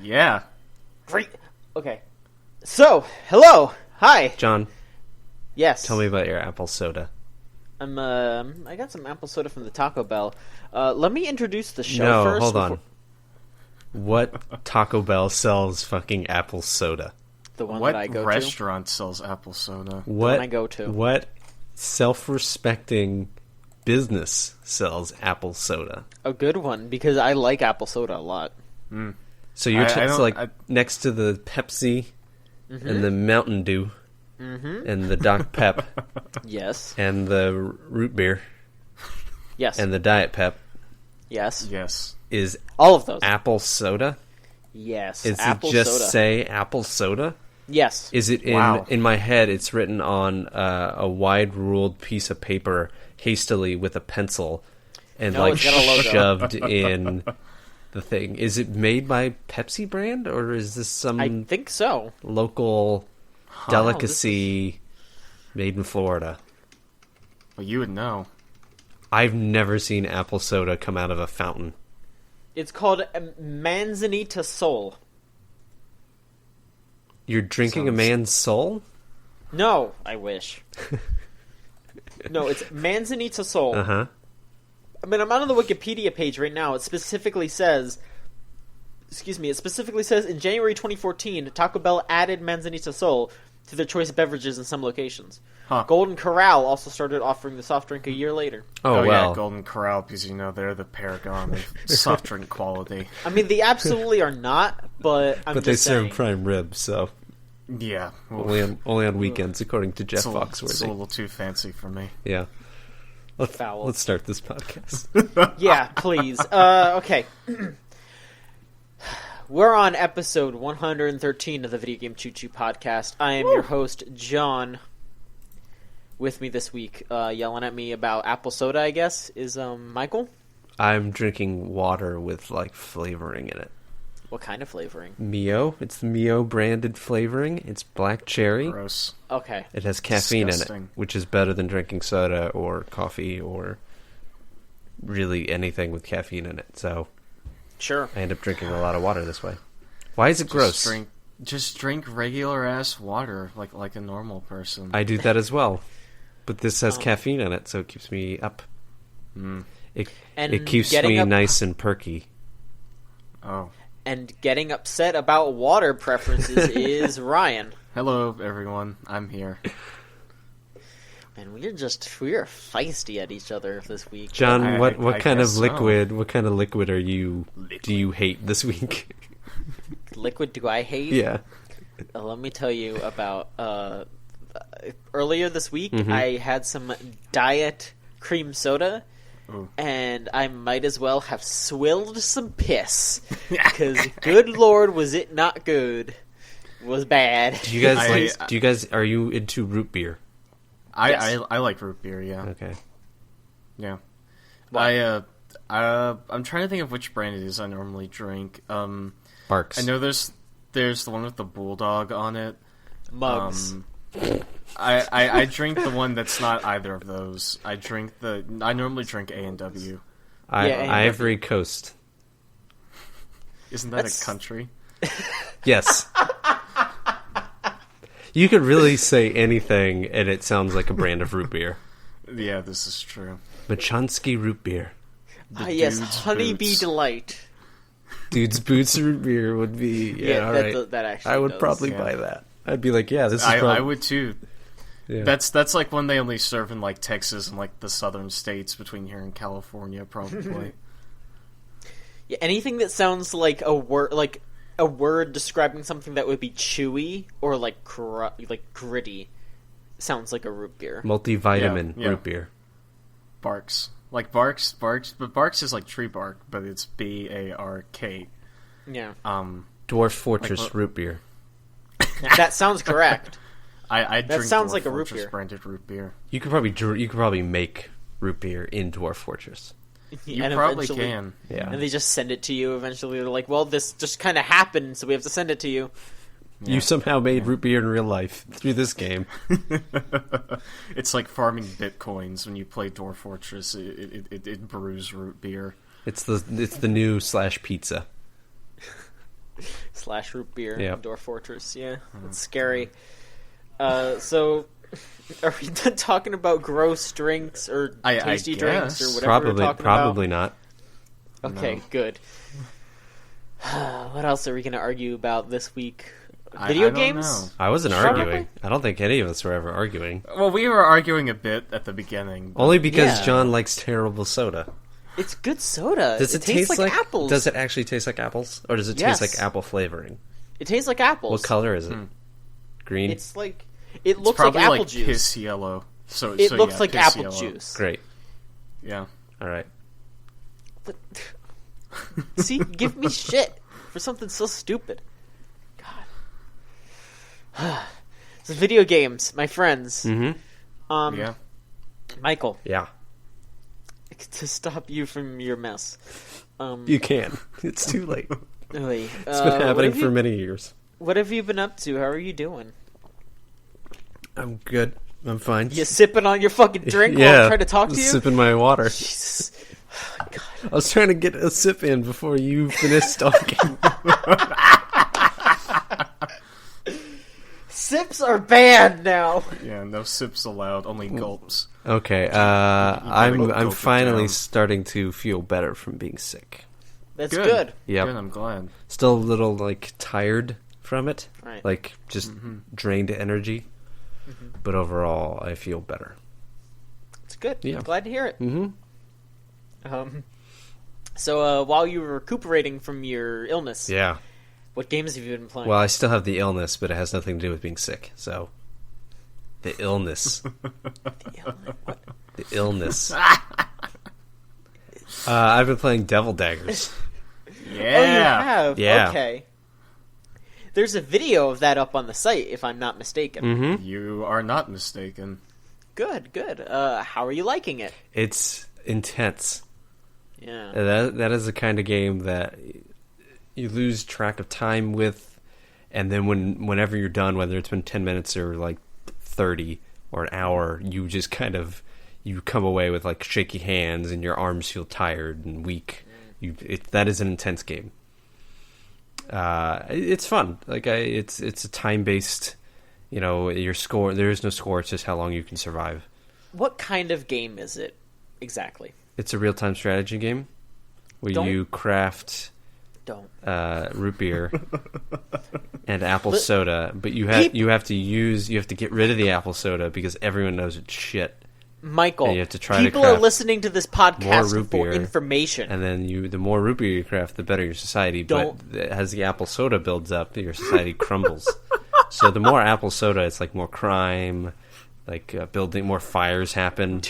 Yeah. Great. Okay. So, hello. Hi. John, Yes. tell me about your apple soda. I got some apple soda from the Taco Bell. Let me introduce the show No, first. hold on. What Taco Bell sells fucking apple soda? The one What that I go restaurant sells apple soda? What I go to. What self-respecting business sells apple soda? to. A good one, because I like apple soda a lot. So you're I next to the Pepsi and the Mountain Dew and the Doc Pep Yes. and the root beer Yes. and the Diet Pep Yes. Yes. is All of those. apple soda? Yes. Is apple it just soda. say apple soda? Yes. Is it in my head? It's written on a wide ruled piece of paper hastily with a pencil and No, it's got a logo. shoved in the thing. Is it made by Pepsi brand or is this some I think so. local delicacy made in Florida? Well, you would know. I've never seen apple soda come out of a fountain. It's called Manzanita Sol. You're drinking a Sounds- man's soul? No, I wish. No, it's Manzanita Sol. Uh-huh. I mean, I'm on the Wikipedia page right now. It specifically says, in January 2014, Taco Bell added Manzanita Sol to their choice beverages in some locations. Huh. Golden Corral also started offering the soft drink a year later. Oh, well. Yeah, Golden Corral, because they're the paragon of soft drink quality. I mean, they absolutely are not, but I'm But they just serve saying. prime rib, so Yeah. Well, only on weekends, according to Jeff it's a Foxworthy. little too fancy for me. Yeah. Foul. Let's start this podcast. Yeah, please. Okay. We're on episode 113 of the Video Game Choo Choo podcast. I am your host, John. With me this week, yelling at me about apple soda, I guess, is Michael. I'm drinking water with, flavoring in it. What kind of flavoring? Mio. It's the Mio branded flavoring. It's black cherry. Gross. Okay. It has caffeine in it, Disgusting. which is better than drinking soda or coffee or really anything with caffeine in it. So Sure. I end up drinking a lot of water this way. Why is it gross? Just drink regular ass water, like a normal person. I do that as well. But this has caffeine in it, so it keeps me up. It keeps getting me up- nice and perky. Oh. And getting upset about water preferences is Ryan. Hello, everyone. I'm here. And we're feisty at each other this week. John, I what kind of guess so. liquid? What kind of liquid do you hate this week? Liquid do I hate? Yeah. Let me tell you about earlier this week. Mm-hmm. I had some diet cream soda, Ooh. and I might as well have swilled some piss because, good lord, was it not good? It was bad. Do you guys are you into root beer? I like root beer, yeah. Okay. Yeah. What? I'm trying to think of which brand it is I normally drink. Barks. I know there's the one with the bulldog on it. Mugs. I drink the one that's not either of those. I normally drink A&W. Ivory Coast. Isn't that That's- a country? Yes. You could really say anything, and it sounds like a brand of root beer. Yeah, this is true. Machansky root beer. Yes, Dude's Honeybee Boots. Delight. Dude's Boots root beer would be all right. That actually I would does. probably Yeah. buy that. I'd be like, yeah, this is. I would too. Yeah. That's like when they only serve in Texas and the southern states between here and California, probably. Yeah, anything that sounds like a word describing something that would be chewy or gritty sounds like a root beer. multivitamin Yeah. root beer. Barks. Barks, but Barks is like tree bark, but it's BARK. Yeah, Dwarf Fortress what- root beer. that sounds correct. I That drink sounds Dwarf like a root Fortress beer. branded root beer. You could probably make root beer in Dwarf Fortress. You And probably eventually- can. Yeah. And they just send it to you eventually. They're like, well, this just kind of happened, so we have to send it to you. You somehow made root beer in real life through this game. It's like farming bitcoins when you play Dwarf Fortress. It brews root beer. It's the new /pizza. / root beer Yep. indoor fortress. Yeah, that's scary. So, are we done talking about gross drinks or tasty drinks or guess. whatever we're talking Probably about? not. Okay, No. good. What else are we going to argue about this week? I Video don't games? know. I wasn't Probably. arguing. I don't think any of us were ever arguing. Well, we were arguing a bit at the beginning. but- Only because Yeah. John likes terrible soda. It's good soda. Does it tastes taste like apples. Does it actually taste like apples, or does it Yes. taste like apple flavoring? It tastes like apples. What color is it? Green. It's like it It's looks like probably apple like juice. piss yellow. So It so, looks yeah, like piss apple yellow. juice. Great. Yeah. All right. But- See, give me shit for something so stupid. God. So video games, my friends. Mm-hmm. Yeah. Michael, Yeah. to stop you from your mess. You can. It's too late. Really, It's been happening for many years. What have you been up to? How are you doing? I'm good. I'm fine. You sipping on your fucking drink while I'm trying to talk to you? Sipping my water. Jesus. Oh, God. I was trying to get a sip in before you finished talking. Sips are banned now. Yeah, no sips allowed, only gulps. Okay. gotta go I'm for finally down. starting to feel better from being sick. That's good. Yep. Good, I'm glad. Still a little tired from it. Right. Just drained energy. But overall, I feel better. It's good. Yeah. I'm glad to hear it. Mm-hmm. So while you were recuperating from your illness, Yeah. what games have you been playing? Well, I still have the illness, but it has nothing to do with being sick. So, the illness. The illness. I've been playing Devil Daggers. Oh, you Yeah. have? Yeah. Okay. There's a video of that up on the site, if I'm not mistaken. Mm-hmm. You are not mistaken. Good, good. How are you liking it? It's intense. Yeah. That is the kind of game that you lose track of time with, and then whenever you're done, whether it's been 10 minutes or 30 or an hour, you just kind of you come away with shaky hands and your arms feel tired and weak. That is an intense game. It's fun. It's a time based. Your score. There is no score. It's just how long you can survive. What kind of game is it exactly? It's a real time strategy game where Don't- you craft Don't. root beer and apple soda, but you have to get rid of the apple soda because everyone knows it's shit. Michael, And you have to try to people are craft listening to this more podcast root for beer, information. And then the more root beer you craft, the better your society. Don't- But as the apple soda builds up, your society crumbles. So the more apple soda, it's more crime, building more fires happen.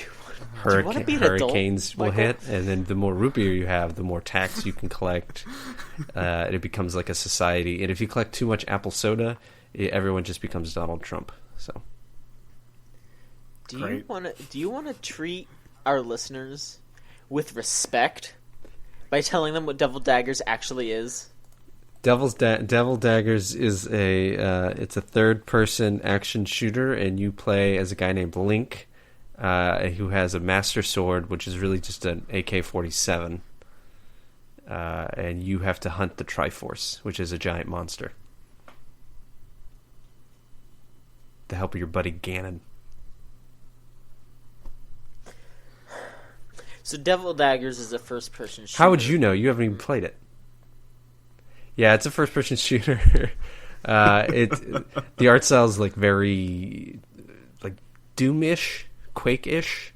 wanna be an adult, Hurricanes will Michael? hit, and then the more root beer you have, the more tax you can collect. It becomes like a society, and if you collect too much apple soda, everyone just becomes Donald Trump. So Do you Great. want to treat our listeners with respect by telling them what Devil Daggers actually is? Devil Daggers is it's a third-person action shooter, and you play as a guy named Link, who has a master sword, which is really just an AK-47, and you have to hunt the Triforce, which is a giant monster, with the help of your buddy Ganon. So Devil Daggers is a first-person shooter. How would you know? You haven't even played it. Yeah, it's a first-person shooter. The art style is very Doom-ish, Quake-ish.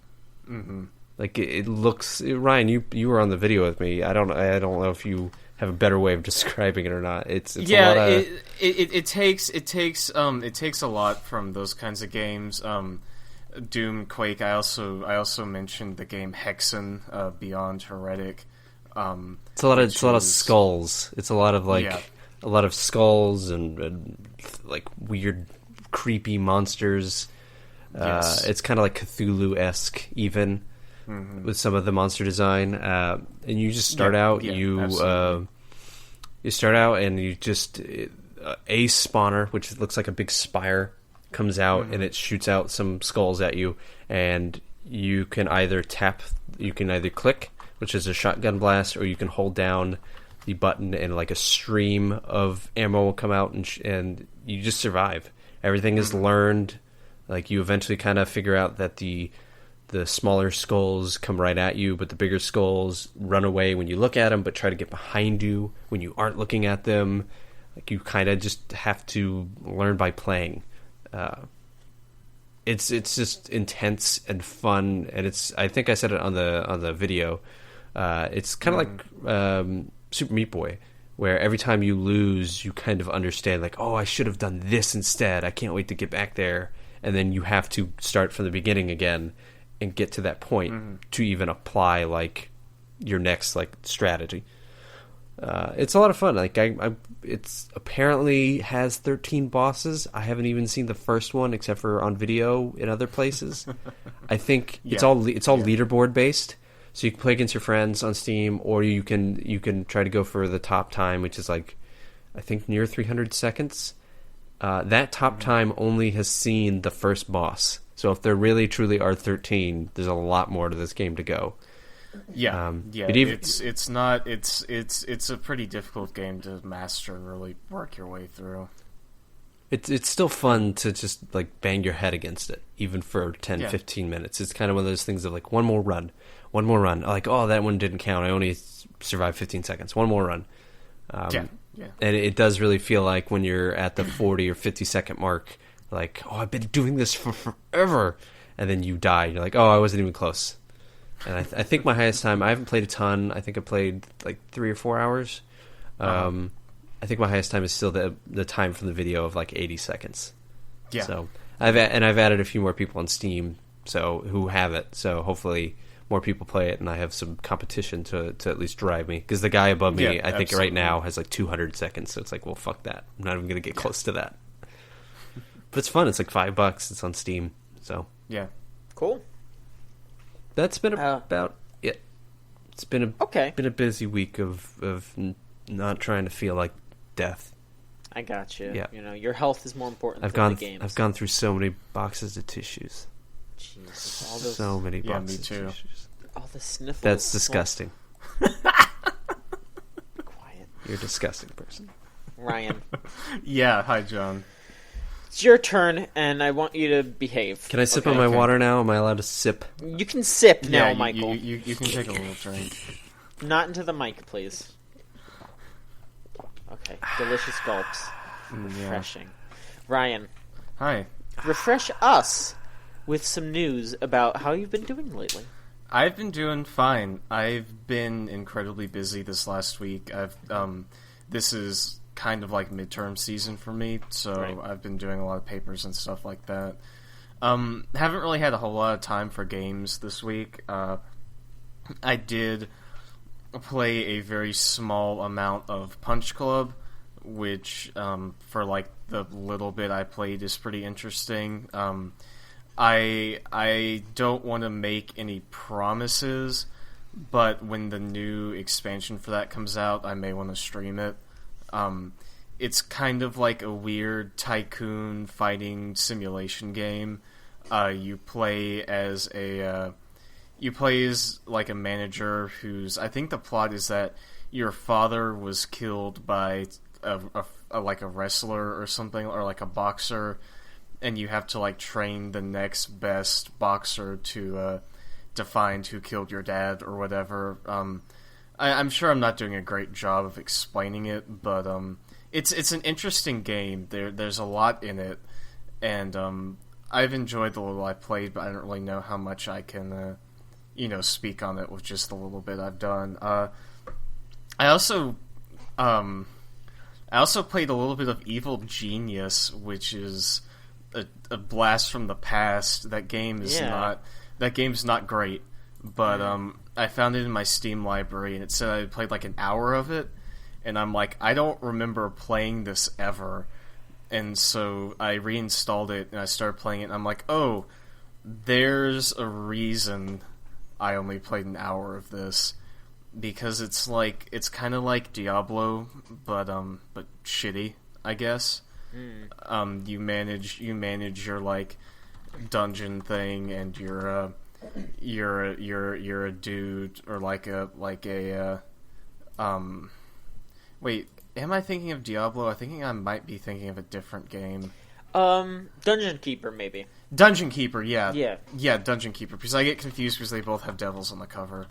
Mm-hmm. It looks. Ryan, you were on the video with me. I don't know if you have a better way of describing it or not. It's Yeah, a lot of, it takes a lot from those kinds of games. Doom, Quake. I also mentioned the game Hexen, Beyond Heretic. it's a lot of skulls. It's a lot of Yeah. a lot of skulls and weird, creepy monsters. Yes. It's kind of like Cthulhu-esque, even with some of the monster design. And you just start out. absolutely. You start out and you just a spawner, which looks like a big spire, comes out and it shoots out some skulls at you, and you can either click, which is a shotgun blast, or you can hold down the button, and like a stream of ammo will come out, and you just survive. Everything is learned. Like, you eventually kind of figure out that the smaller skulls come right at you, but the bigger skulls run away when you look at them, but try to get behind you when you aren't looking at them. Like, you kind of just have to learn by playing. It's just intense and fun, and I think I said it on the video. It's kind of like Super Meat Boy, where every time you lose, you kind of understand, like, oh, I should have done this instead. I can't wait to get back there. And then you have to start from the beginning again and get to that point to even apply, like, your next, like, strategy. It's a lot of fun. Like, it's apparently has 13 bosses. I haven't even seen the first one except for on video in other places. I think it's all leaderboard based. So you can play against your friends on Steam, or you can try to go for the top time, which is like, I think, near 300 seconds. That top time only has seen the first boss. So if there really truly are 13, there's a lot more to this game to go. Yeah, it's a pretty difficult game to master and really work your way through. It's still fun to just, like, bang your head against it, even for 10, 15 minutes. It's kind of one of those things of, like, one more run. Like, oh, that one didn't count. I only survived 15 seconds. One more run. And it does really feel like when you're at the 40 or 50 second mark, like, oh, I've been doing this for forever. And then you die. You're like, oh, I wasn't even close. And I think my highest time, I haven't played a ton. I think I played like 3 or 4 hours. I think my highest time is still the time from the video of like 80 seconds. Yeah. So I've added a few more people on Steam, who have it. So hopefully more people play it, and I have some competition to at least drive me. Because the guy above me, I think right now has like 200 seconds. So it's like, well, fuck that. I'm not even going to get close to that. But it's fun. It's like $5. It's on Steam. So yeah, cool. That's been about it. It's been a busy week of not trying to feel like death. I got you. Yeah. You know, your health is more important than the game. I've gone through so many boxes of tissues. Jesus, all those, so many boxes me too. of tissues. All the sniffles. That's disgusting. Quiet. You're a disgusting person. Ryan. Yeah, hi, John. It's your turn, and I want you to behave. Can I sip on my water now? Am I allowed to sip? You can sip now, Michael. You can take a little drink. Not into the mic, please. Okay, delicious gulps. Refreshing. Ryan. Hi. Refresh us with some news about how you've been doing lately. I've been doing fine. I've been incredibly busy this last week. This is kind of like midterm season for me, so right. I've been doing a lot of papers and stuff like that. Haven't really had a whole lot of time for games this week. I did play a very small amount of Punch Club, which for like the little bit I played is pretty interesting. I don't want to make any promises, but when the new expansion for that comes out, I may want to stream it. It's kind of like a weird tycoon fighting simulation game. You play as like a manager who's, I think the plot is that your father was killed by like a wrestler or something, or like a boxer, and you have to like train the next best boxer to find who killed your dad or whatever. I'm sure I'm not doing a great job of explaining it, but it's an interesting game. There's a lot in it, and I've enjoyed the little I played, but I don't really know how much I can speak on it with just the little bit I've done. I also played a little bit of Evil Genius, which is a blast from the past. That game is not great, but I found it in my Steam library, and it said I played like an hour of it, and I'm like, I don't remember playing this ever, and so I reinstalled it and I started playing it, and I'm like, oh, there's a reason I only played an hour of this, because it's kind of like Diablo, but shitty, I guess. You manage your like dungeon thing, and you're a dude, or like a Wait, am I thinking of Diablo? I think I might be thinking of a different game. Dungeon Keeper, maybe. Dungeon Keeper, yeah. Yeah. Yeah, Dungeon Keeper, because I get confused because they both have devils on the cover.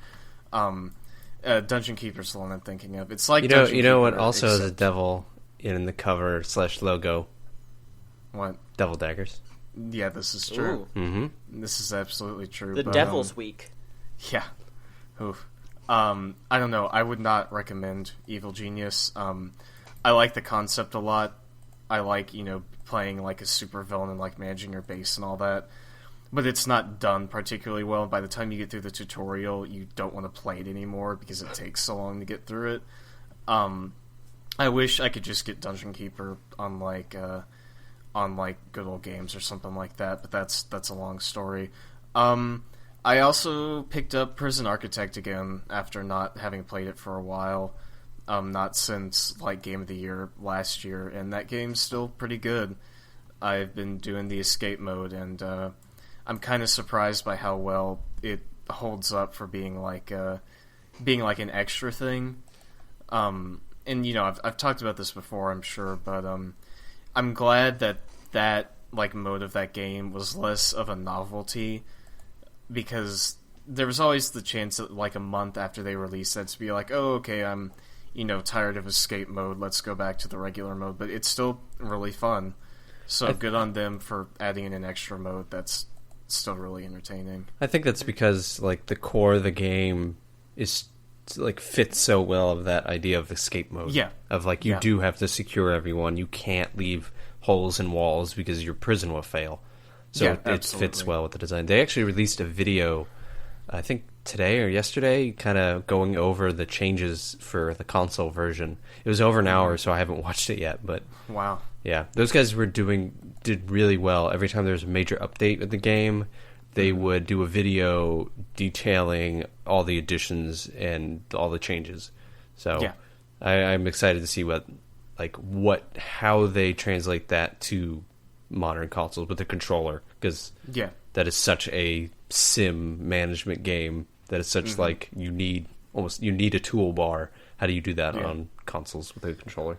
Dungeon Keeper's the one I'm thinking of. It's like you know what also has a devil in the cover / logo? What? Devil daggers. Yeah, this is true. Mm-hmm. This is absolutely true. The Devil's Week. Yeah. Oof. I don't know. I would not recommend Evil Genius. I like the concept a lot. I like, playing like a supervillain and like managing your base and all that. But it's not done particularly well. By the time you get through the tutorial, you don't want to play it anymore because it takes so long to get through it. I wish I could just get Dungeon Keeper on like Good Old Games or something like that, but that's a long story. I also picked up Prison Architect again after not having played it for a while. Not since like Game of the Year last year, and that game's still pretty good. I've been doing the escape mode, and I'm kind of surprised by how well it holds up for being like an extra thing. And I've talked about this before, I'm sure, but I'm glad that like mode of that game was less of a novelty, because there was always the chance that like a month after they released that to be like, oh, okay, I'm tired of escape mode, let's go back to the regular mode. But it's still really fun, so good on them for adding in an extra mode that's still really entertaining. I think that's because like the core of the game is like fits so well of that idea of escape mode. Yeah. Of like you do have to secure everyone. You can't leave holes in walls because your prison will fail. So it fits well with the design. They actually released a video, I think today or yesterday, kind of going over the changes for the console version. It was over an hour, so I haven't watched it yet. But wow, yeah, those guys did really well. Every time there was a major update with the game, they would do a video detailing all the additions and all the changes. So I'm excited to see how they translate that to modern consoles with the controller, because that is such a sim management game that is such like you need a toolbar. How do you do that on consoles with a controller?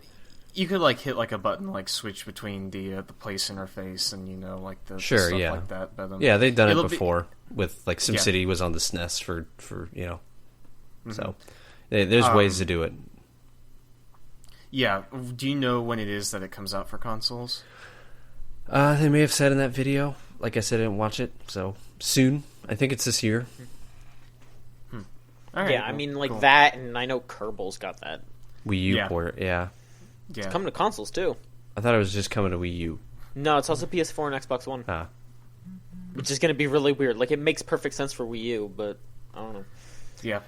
You could like hit like a button, like switch between the place interface and like the stuff like that. But they've done it before with like SimCity was on the SNES for so there's ways to do it. Yeah, do you know when it is that it comes out for consoles? They may have said in that video. Like I said, I didn't watch it, so soon. I think it's this year. All right, yeah, I mean, like that, and I know Kerbal's got that. Wii U port, yeah. It's coming to consoles, too. I thought it was just coming to Wii U. No, it's also PS4 and Xbox One. Which is going to be really weird. Like, it makes perfect sense for Wii U, but I don't know. Yeah.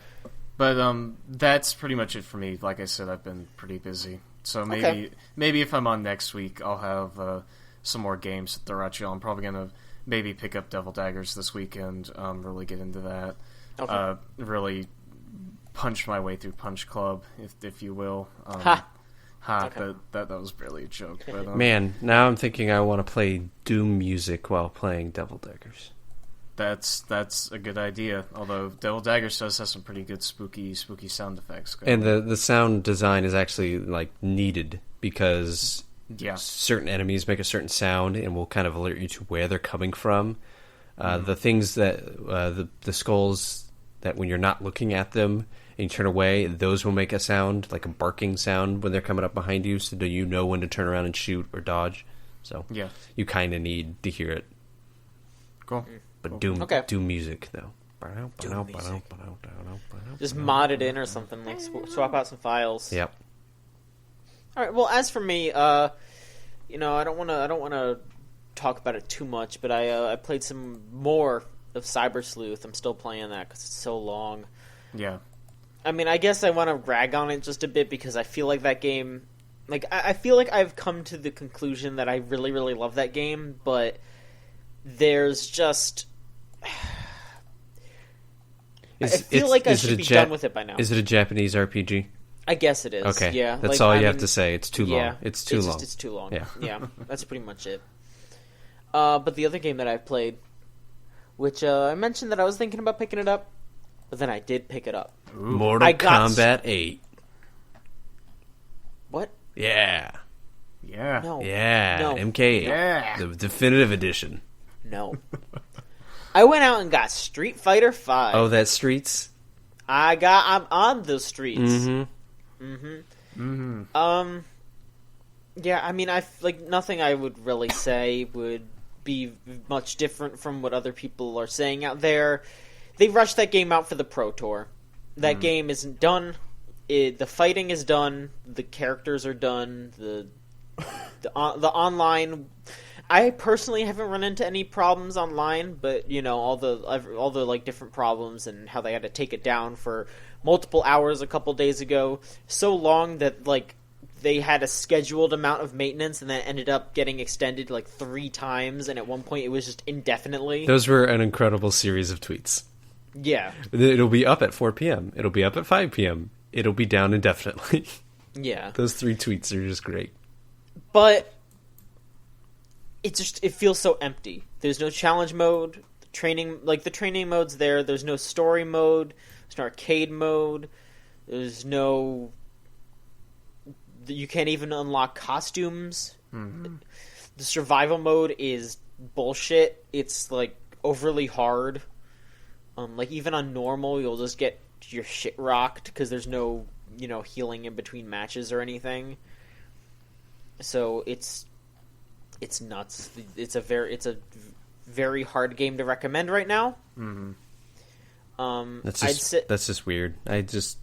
But that's pretty much it for me. Like I said, I've been pretty busy. So maybe if I'm on next week, I'll have some more games to throw at you. I'm probably going to maybe pick up Devil Daggers this weekend, really get into that. Okay. Really punch my way through Punch Club, if you will. Okay. That was barely a joke. But, man, now I'm thinking I want to play Doom music while playing Devil Daggers. That's a good idea. Although Devil Daggers does have some pretty good spooky sound effects. And the sound design is actually like needed because certain enemies make a certain sound and will kind of alert you to where they're coming from. The things that the skulls that when you're not looking at them and you turn away, those will make a sound, like a barking sound when they're coming up behind you, so that you know when to turn around and shoot or dodge. So you kind of need to hear it. Cool. But Doom music, though. Doom music. Just mod it in or something, like swap out some files. Yep. All right. Well, as for me, I don't want to talk about it too much, but I played some more of Cyber Sleuth. I'm still playing that because it's so long. Yeah. I mean, I guess I want to rag on it just a bit because I feel like that game... Like, I feel like I've come to the conclusion that I really, really love that game, but there's just... I feel like I should be done with it by now. Is it a Japanese RPG? I guess it is. Okay. Yeah. That's all you have to say. It's too long. It's too long. It's too long. Yeah. Yeah. That's pretty much it. But the other game that I've played, which I mentioned that I was thinking about picking it up, but then I did pick it up. Mortal Kombat 8. What? Yeah. Yeah. No. Yeah. No. MK8. Yeah. The definitive edition. No. I went out and got Street Fighter 5. Oh, that's Streets? I'm on the streets. Yeah, I mean, nothing I would really say would be much different from what other people are saying out there. They rushed that game out for the Pro Tour. That game isn't done. The fighting is done. The characters are done. The online. I personally haven't run into any problems online, but all the like different problems and how they had to take it down for multiple hours a couple days ago, so long that like they had a scheduled amount of maintenance and then ended up getting extended like 3 times, and at one point it was just indefinitely. Those were an incredible series of tweets. Yeah. It'll be up at 4 p.m. It'll be up at 5 p.m. It'll be down indefinitely. Yeah. Those 3 tweets are just great. But it feels so empty. There's no challenge mode. The training mode's there. There's no story mode. There's no arcade mode. There's no. You can't even unlock costumes. Mm-hmm. The survival mode is bullshit. It's like overly hard. Like even on normal, you'll just get your shit rocked because there's no healing in between matches or anything. So it's nuts. It's a very hard game to recommend right now. Mm-hmm. That's just weird. That's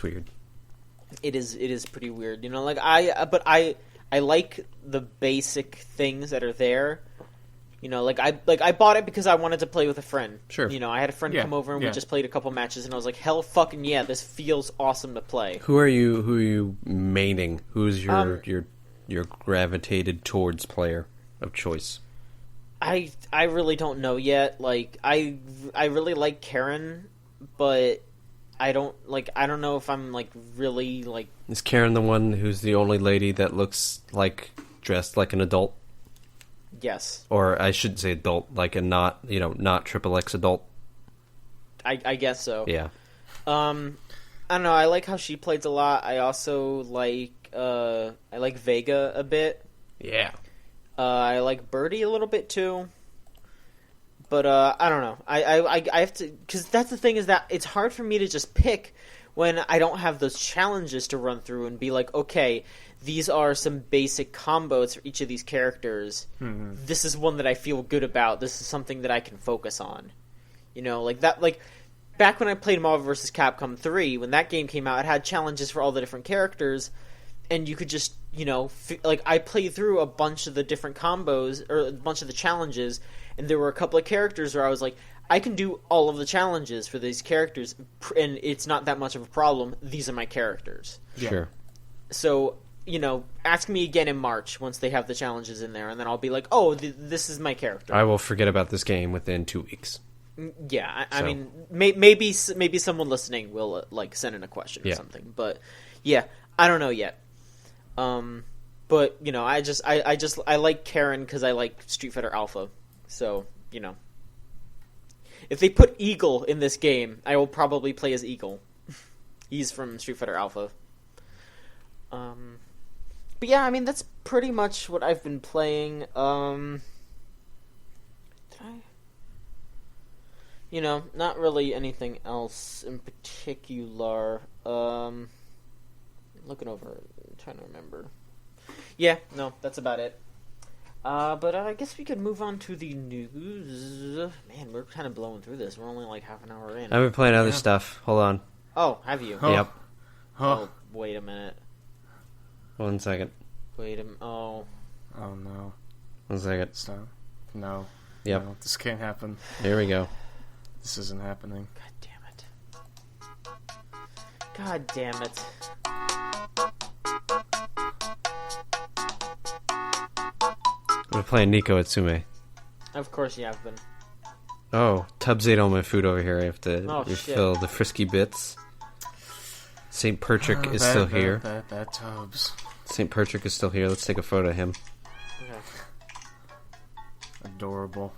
weird. It is pretty weird. I like the basic things that are there. I bought it because I wanted to play with a friend. Sure. I had a friend come over and we just played a couple matches, and I was like, hell fucking yeah, this feels awesome to play. Who are you maining? Who's your gravitated towards player of choice? I really don't know yet. Like I really like Karen, but I don't know if I'm like really like. Is Karen the one who's the only lady that looks like dressed like an adult? Yes. Or I shouldn't say adult, like a not XXX adult. I guess so. Yeah. I don't know. I like how she plays a lot. I also like I like Vega a bit. Yeah. I like Birdie a little bit too. But I don't know. I have to, because that's the thing, is that it's hard for me to just pick when I don't have those challenges to run through and be like, okay, these are some basic combos for each of these characters. Mm-hmm. This is one that I feel good about. This is something that I can focus on. Like that. Like back when I played Marvel vs. Capcom 3, when that game came out, it had challenges for all the different characters, and you could just I played through a bunch of the different combos or a bunch of the challenges, and there were a couple of characters where I was like, I can do all of the challenges for these characters, and it's not that much of a problem. These are my characters. Yeah. Sure. So, ask me again in March once they have the challenges in there, and then I'll be like, oh, this is my character. I will forget about this game within 2 weeks. Yeah, I mean, maybe someone listening will send in a question or something. But yeah, I don't know yet. But I like Karen because I like Street Fighter Alpha. So if they put Eagle in this game, I will probably play as Eagle. He's from Street Fighter Alpha. But yeah, I mean, that's pretty much what I've been playing. Did I? Not really anything else in particular. Looking over it, trying to remember. Yeah, no, that's about it. But I guess we could move on to the news. Man, we're kind of blowing through this. We're only like half an hour in. I've been playing other stuff. Hold on. Oh, have you? Oh. Yep. Oh, wait a minute. 1 second. Wait a minute. Oh. Oh, no. 1 second. Stop. No. Yep. No, this can't happen. Here we go. This isn't happening. God damn it. We're playing Nico Atsume. Of course you have been. Oh, Tubbs ate all my food over here. I have to refill shit. the frisky bits. St. Pertrick is still here. That Tubbs. St. Pertrick is still here. Let's take a photo of him. Okay. Adorable.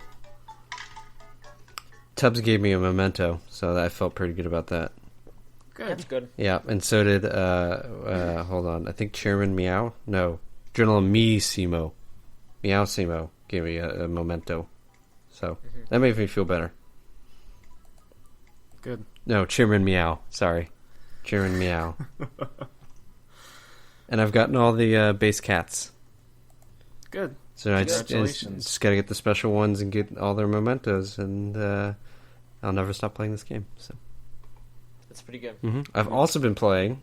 Tubbs gave me a memento, so I felt pretty good about that. Good. That's good. Yeah, and so did, hold on, I think Chairman Meow? No, Journal Meowsimo. Meowsimo gave me a memento. So, that made me feel better. Good. No, Chairman Meow. Sorry. Chairman Meow. And I've gotten all the base cats. Good. So I just got to get the special ones and get all their mementos, and I'll never stop playing this game. So That's pretty good. I've also been playing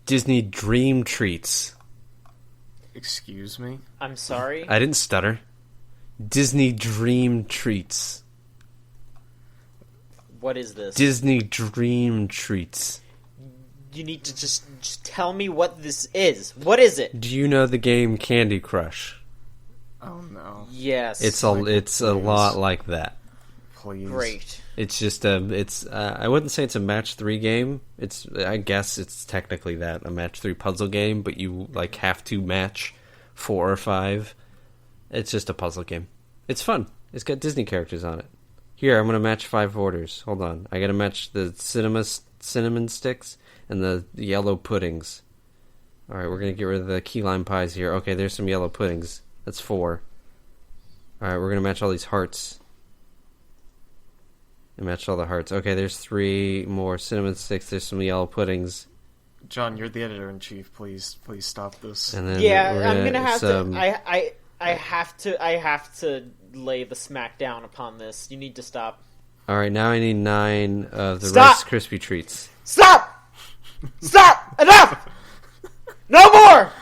Disney Dream Treats. Excuse me? I'm sorry? I didn't stutter. Disney Dream Treats. What is this? Disney Dream Treats. You need to just tell me what this is. What is it? Do you know the game Candy Crush? Oh no. Yes. It's a lot like that. Please. Great. It's just I wouldn't say it's a match 3 game. I guess it's technically that, a match 3 puzzle game, but you like have to match 4 or 5. It's just a puzzle game. It's fun. It's got Disney characters on it. Here, I'm gonna match 5 orders. Hold on. I gotta match the cinnamon sticks and the yellow puddings. Alright, we're gonna get rid of the key lime pies here. Okay, there's some yellow puddings. That's 4. Alright, we're gonna match all these hearts. I matched all the hearts. Okay, there's 3 more cinnamon sticks. There's some yellow puddings. John, you're the editor-in-chief. Please stop this. And then I'm gonna have to. I have to lay the smack down upon this. You need to stop. Alright, now I need 9 of the Stop! Rice Krispie treats. Stop! Stop! Enough! No more!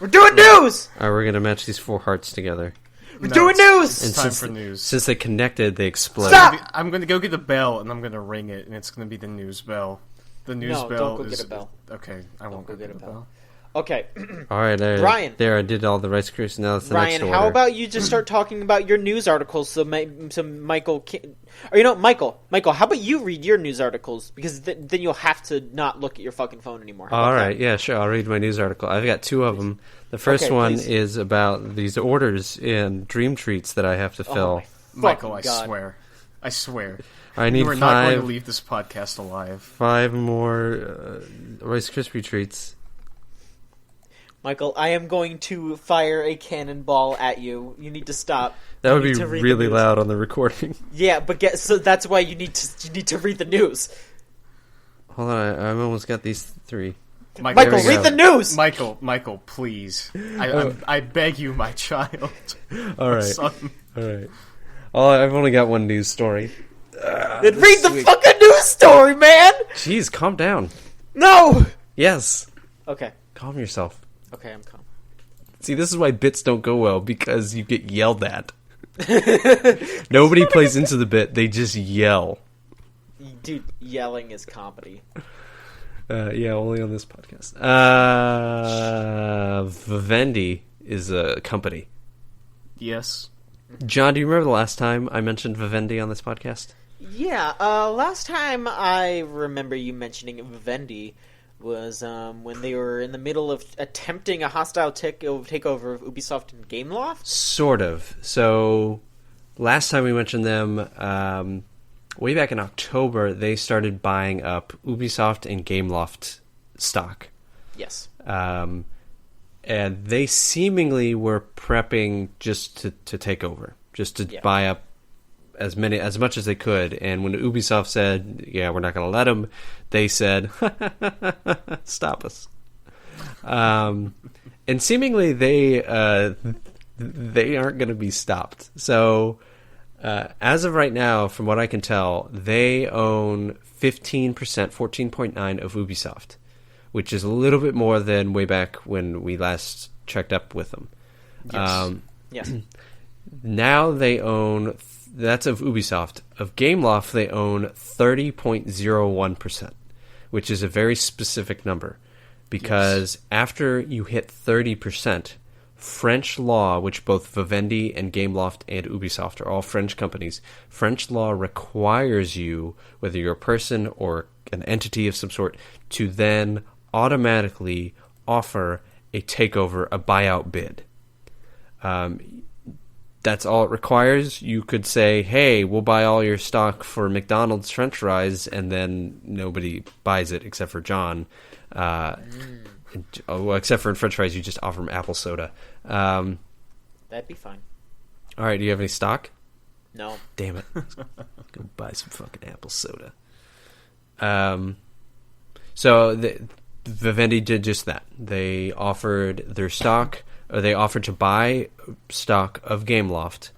We're doing news! Alright, we're gonna match these 4 hearts together. We're doing news! It's time for news. Since they connected, they explode. Stop! I'm going to go get the bell, and I'm going to ring it, and it's going to be the news bell. The news No, bell don't go is... get a bell. Okay, I won't go get a bell. Okay. Alright, Ryan. there, I did all the Rice Krispies. Now it's the Ryan, next order. how about you just start talking about your news articles so Michael can... Or, Michael, how about you read your news articles? Because then you'll have to not look at your fucking phone anymore. Alright, yeah, sure, I'll read my news article. I've got 2 of them. The first one is about these orders in Dream Treats that I have to fill. Michael, I God. swear. I swear. I need you are not going to leave this podcast alive. 5 more Rice Krispie treats. Michael, I am going to fire a cannonball at you. You need to stop. That would You be need to read the really news. loud on the recording. Yeah, but so that's why you need to read the news. Hold on, I've almost got these 3. Michael, read the news. Michael, please. I beg you, my child. All right. Son. All right. I've only got one news story. Then read the fucking news story, man. Jeez, calm down. No. Yes. Okay. Calm yourself. Okay, I'm calm. See, this is why bits don't go well, because you get yelled at. Nobody plays into the bit, they just yell. Dude, yelling is comedy. Yeah, only on this podcast. Vivendi is a company. Yes. John, do you remember the last time I mentioned Vivendi on this podcast? Yeah, last time I remember you mentioning Vivendi was when they were in the middle of attempting a hostile takeover of Ubisoft and Gameloft? Sort of. So, last time we mentioned them, way back in October, they started buying up Ubisoft and Gameloft stock. Yes. And they seemingly were prepping just to take over, just to buy up as much as they could. And when Ubisoft said, "Yeah, we're not going to let them," they said, "Stop us." And seemingly they aren't going to be stopped. So as of right now, from what I can tell, they own 15%, 14.9% of Ubisoft, which is a little bit more than way back when we last checked up with them. Yes. Yes. Now they own, that's of Ubisoft. Of Gameloft, they own 30.01%, which is a very specific number. Because after you hit 30%, French law, which both Vivendi and Gameloft and Ubisoft are all French companies, French law requires you, whether you're a person or an entity of some sort, to then automatically offer a takeover, a buyout bid. that's all it requires. You could say, hey, we'll buy all your stock for McDonald's French fries, and then nobody buys it except for John. Well, except for in French fries, you just offer them apple soda. That'd be fine. All right, do you have any stock? No. Damn it. Let's go buy some fucking apple soda. So Vivendi did just that. They offered their stock, or they offered to buy stock of Gameloft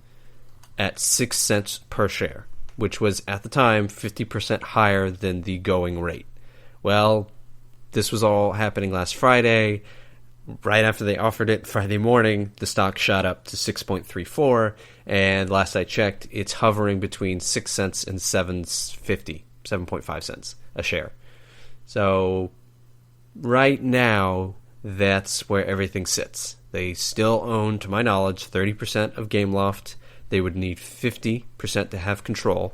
at 6 cents per share, which was at the time 50% higher than the going rate. Well, this was all happening last Friday. Right after they offered it Friday morning, the stock shot up to 6.34, and last I checked, it's hovering between 6 cents and 7.5 cents a share. So right now, that's where everything sits. They still own, to my knowledge, 30% of Gameloft. They would need 50% to have control,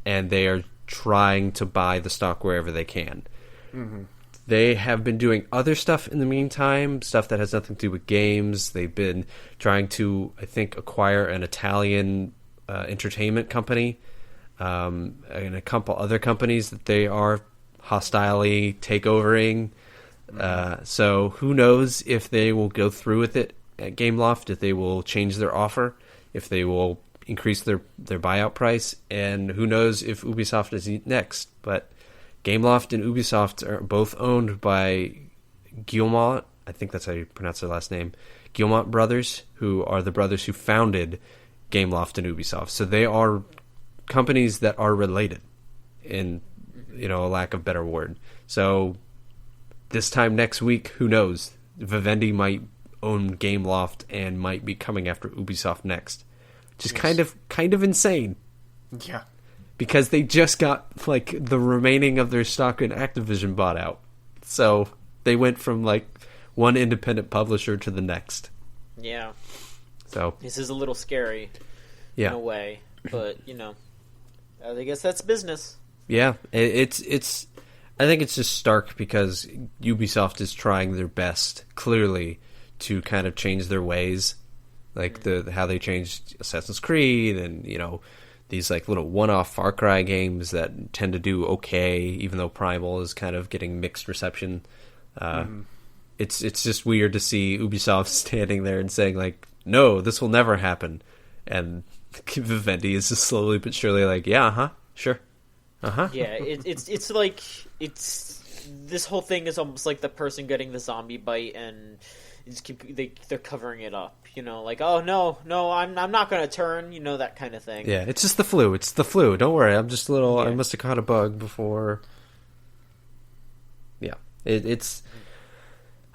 and they are trying to buy the stock wherever they can. Mm-hmm. They have been doing other stuff in the meantime, stuff that has nothing to do with games. They've been trying to, I think, acquire an Italian entertainment company and a couple other companies that they are hostilely takeovering. So who knows if they will go through with it at Gameloft, if they will change their offer, if they will increase their buyout price, and who knows if Ubisoft is next. But Gameloft and Ubisoft are both owned by Guillemot, I think that's how you pronounce their last name, Guillemot brothers, who are the brothers who founded Gameloft and Ubisoft. So they are companies that are related, in a lack of better word. So this time next week, who knows? Vivendi might own Gameloft and might be coming after Ubisoft next. Just yes. kind of insane. Yeah. Because they just got, the remaining of their stock in Activision bought out. So they went from, one independent publisher to the next. Yeah. So this is a little scary in a way. But, I guess that's business. Yeah. It's I think it's just stark because Ubisoft is trying their best, clearly, to kind of change their ways. How they changed Assassin's Creed and, these little one-off Far Cry games that tend to do okay, even though Primal is kind of getting mixed reception. It's just weird to see Ubisoft standing there and saying no, this will never happen, and Vivendi is just slowly but surely yeah, sure, Yeah, it's this whole thing is almost like the person getting the zombie bite and they're covering it up, oh no, I'm not gonna turn, that kind of thing. Yeah, it's just the flu. It's the flu. Don't worry, I'm just a little. Yeah. I must have caught a bug before. Yeah, it's.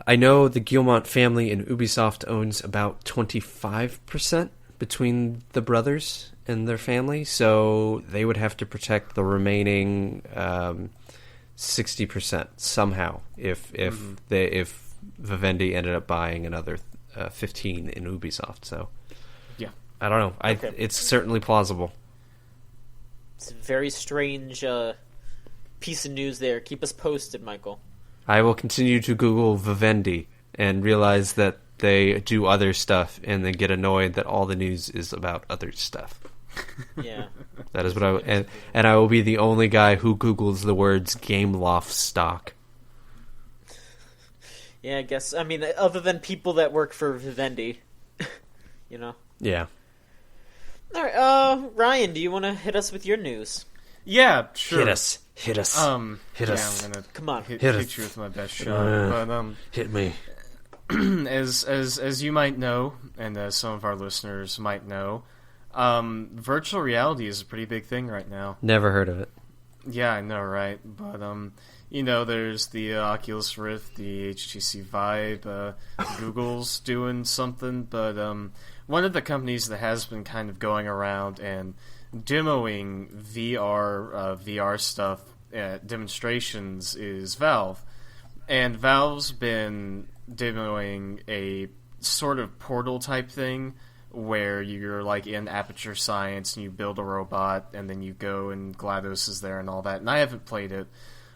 I know the Guillemot family and Ubisoft owns about 25% between the brothers and their family, so they would have to protect the remaining 60% somehow if Vivendi ended up buying another 15 in Ubisoft. So yeah, I don't know. Okay. It's certainly plausible. It's a very strange piece of news there. Keep us posted, Michael. I will continue to Google Vivendi and realize that they do other stuff and then get annoyed that all the news is about other stuff. Yeah. That is what and I will be the only guy who Googles the words Gameloft stock. Yeah, I guess. I mean, other than people that work for Vivendi, Yeah. All right, Ryan, do you want to hit us with your news? Yeah, sure. Hit us. Hit us. I'm gonna come on. Hit you with my best shot. But hit me. as you might know, and as some of our listeners might know, virtual reality is a pretty big thing right now. Never heard of it. Yeah, I know, right? But there's the Oculus Rift, the HTC Vive. Google's doing something, but one of the companies that has been kind of going around and demoing VR stuff at demonstrations is Valve. And Valve's been demoing a sort of Portal type thing where you're in Aperture Science and you build a robot and then you go and GLaDOS is there and all that. And I haven't played it,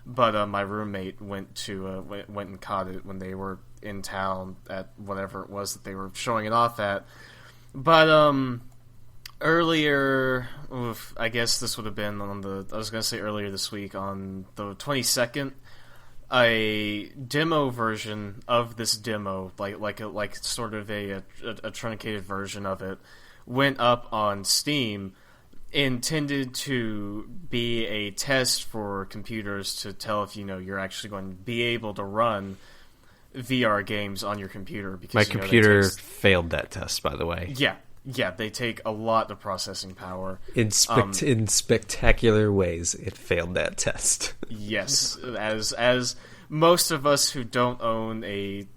but my roommate went and caught it when they were in town at whatever it was that they were showing it off at. But earlier, I guess this would have been I was going to say earlier this week, on the 22nd, a demo version of this demo, like sort of a truncated version of it, went up on Steam, intended to be a test for computers to tell if you're actually going to be able to run VR games on your computer. Because my computer failed that test, by the way. Yeah, they take a lot of processing power. In spectacular ways, it failed that test. Yes, as most of us who don't own a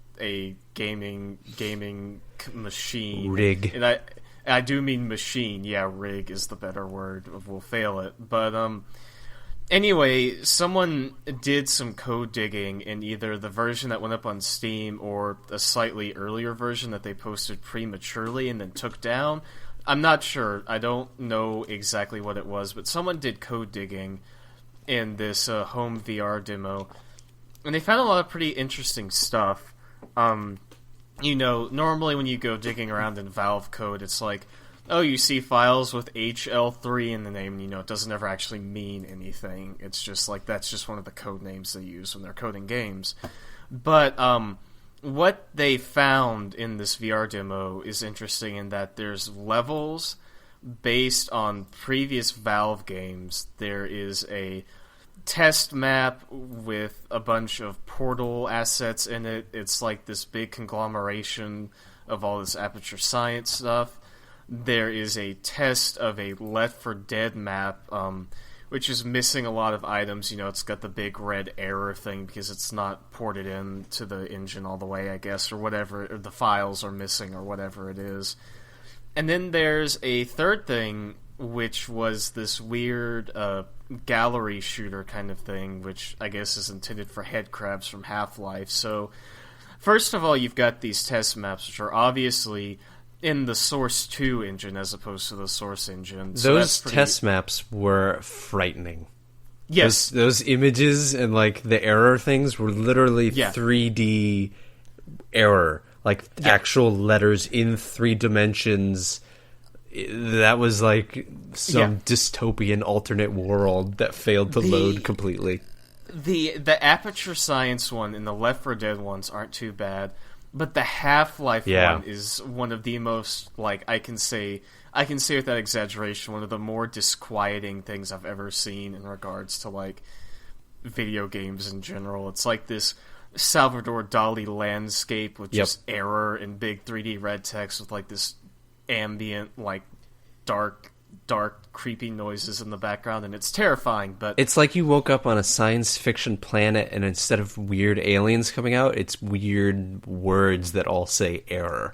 gaming machine rig, and I do mean machine. Yeah, rig is the better word. Will fail it, but anyway, someone did some code digging in either the version that went up on Steam or a slightly earlier version that they posted prematurely and then took down. I'm not sure. I don't know exactly what it was, but someone did code digging in this home VR demo, and they found a lot of pretty interesting stuff. Normally when you go digging around in Valve code, it's like, oh, you see files with HL3 in the name, and it doesn't ever actually mean anything. It's just like, that's just one of the code names they use when they're coding games. But what they found in this VR demo is interesting in that there's levels based on previous Valve games. There is a test map with a bunch of Portal assets in it. It's like this big conglomeration of all this Aperture Science stuff. There is a test of a Left 4 Dead map, which is missing a lot of items. It's got the big red error thing because it's not ported in to the engine all the way, I guess, or whatever. Or the files are missing or whatever it is. And then there's a third thing, which was this weird gallery shooter kind of thing, which I guess is intended for head crabs from Half-Life. So, first of all, you've got these test maps, which are obviously in the Source 2 engine as opposed to the Source engine. So those test maps were frightening. Yes. Those images and the error things were literally 3D error. Actual letters in 3 dimensions. That was some dystopian alternate world that failed to load completely. The Aperture Science one and the Left 4 Dead ones aren't too bad, but the Half-Life one is one of the most, I can say without exaggeration, one of the more disquieting things I've ever seen in regards to video games in general. It's like this Salvador Dali landscape with just error and big 3D red text with this ambient, dark, creepy noises in the background, and it's terrifying. But it's like you woke up on a science fiction planet, and instead of weird aliens coming out, it's weird words that all say error.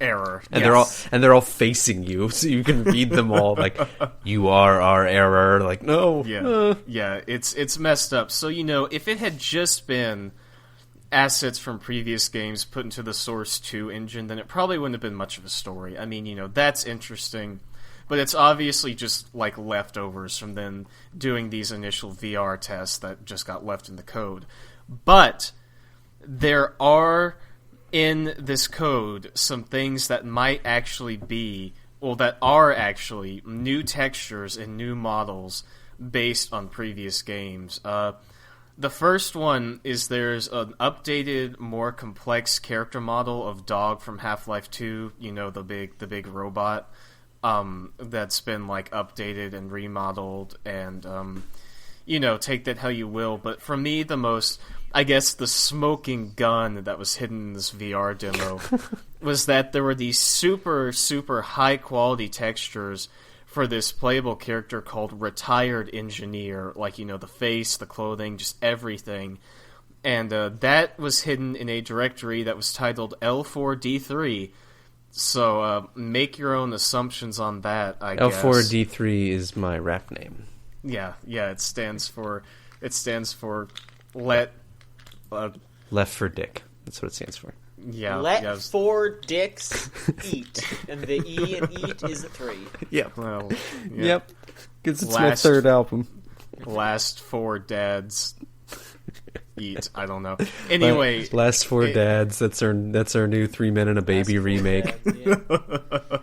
And they're all facing you, so you can read them all you are our error. No. Yeah, it's messed up. So if it had just been assets from previous games put into the Source 2 engine, then it probably wouldn't have been much of a story. I mean, that's interesting, but it's obviously just leftovers from then doing these initial VR tests that just got left in the code. But there are in this code some things that might actually be, that are actually new textures and new models based on previous games. The first one is there's an updated, more complex character model of Dog from Half-Life 2, the big robot, that's been updated and remodeled, and take that how you will. But for me, the smoking gun that was hidden in this VR demo was that there were these super, super high quality textures for this playable character called Retired Engineer, the face, the clothing, just everything. And that was hidden in a directory that was titled L4D3. So make your own assumptions on that, I guess. L4D3 is my rap name. Yeah, it stands for Left for Dick. That's what it stands for. Yeah. Let 4 dicks eat. And the E in eat is a 3. Yep. Well, Yep. Because it's my third album. Last 4 dads eat. I don't know. Anyway. Last 4 dads. That's our new 3 Men and a Baby remake.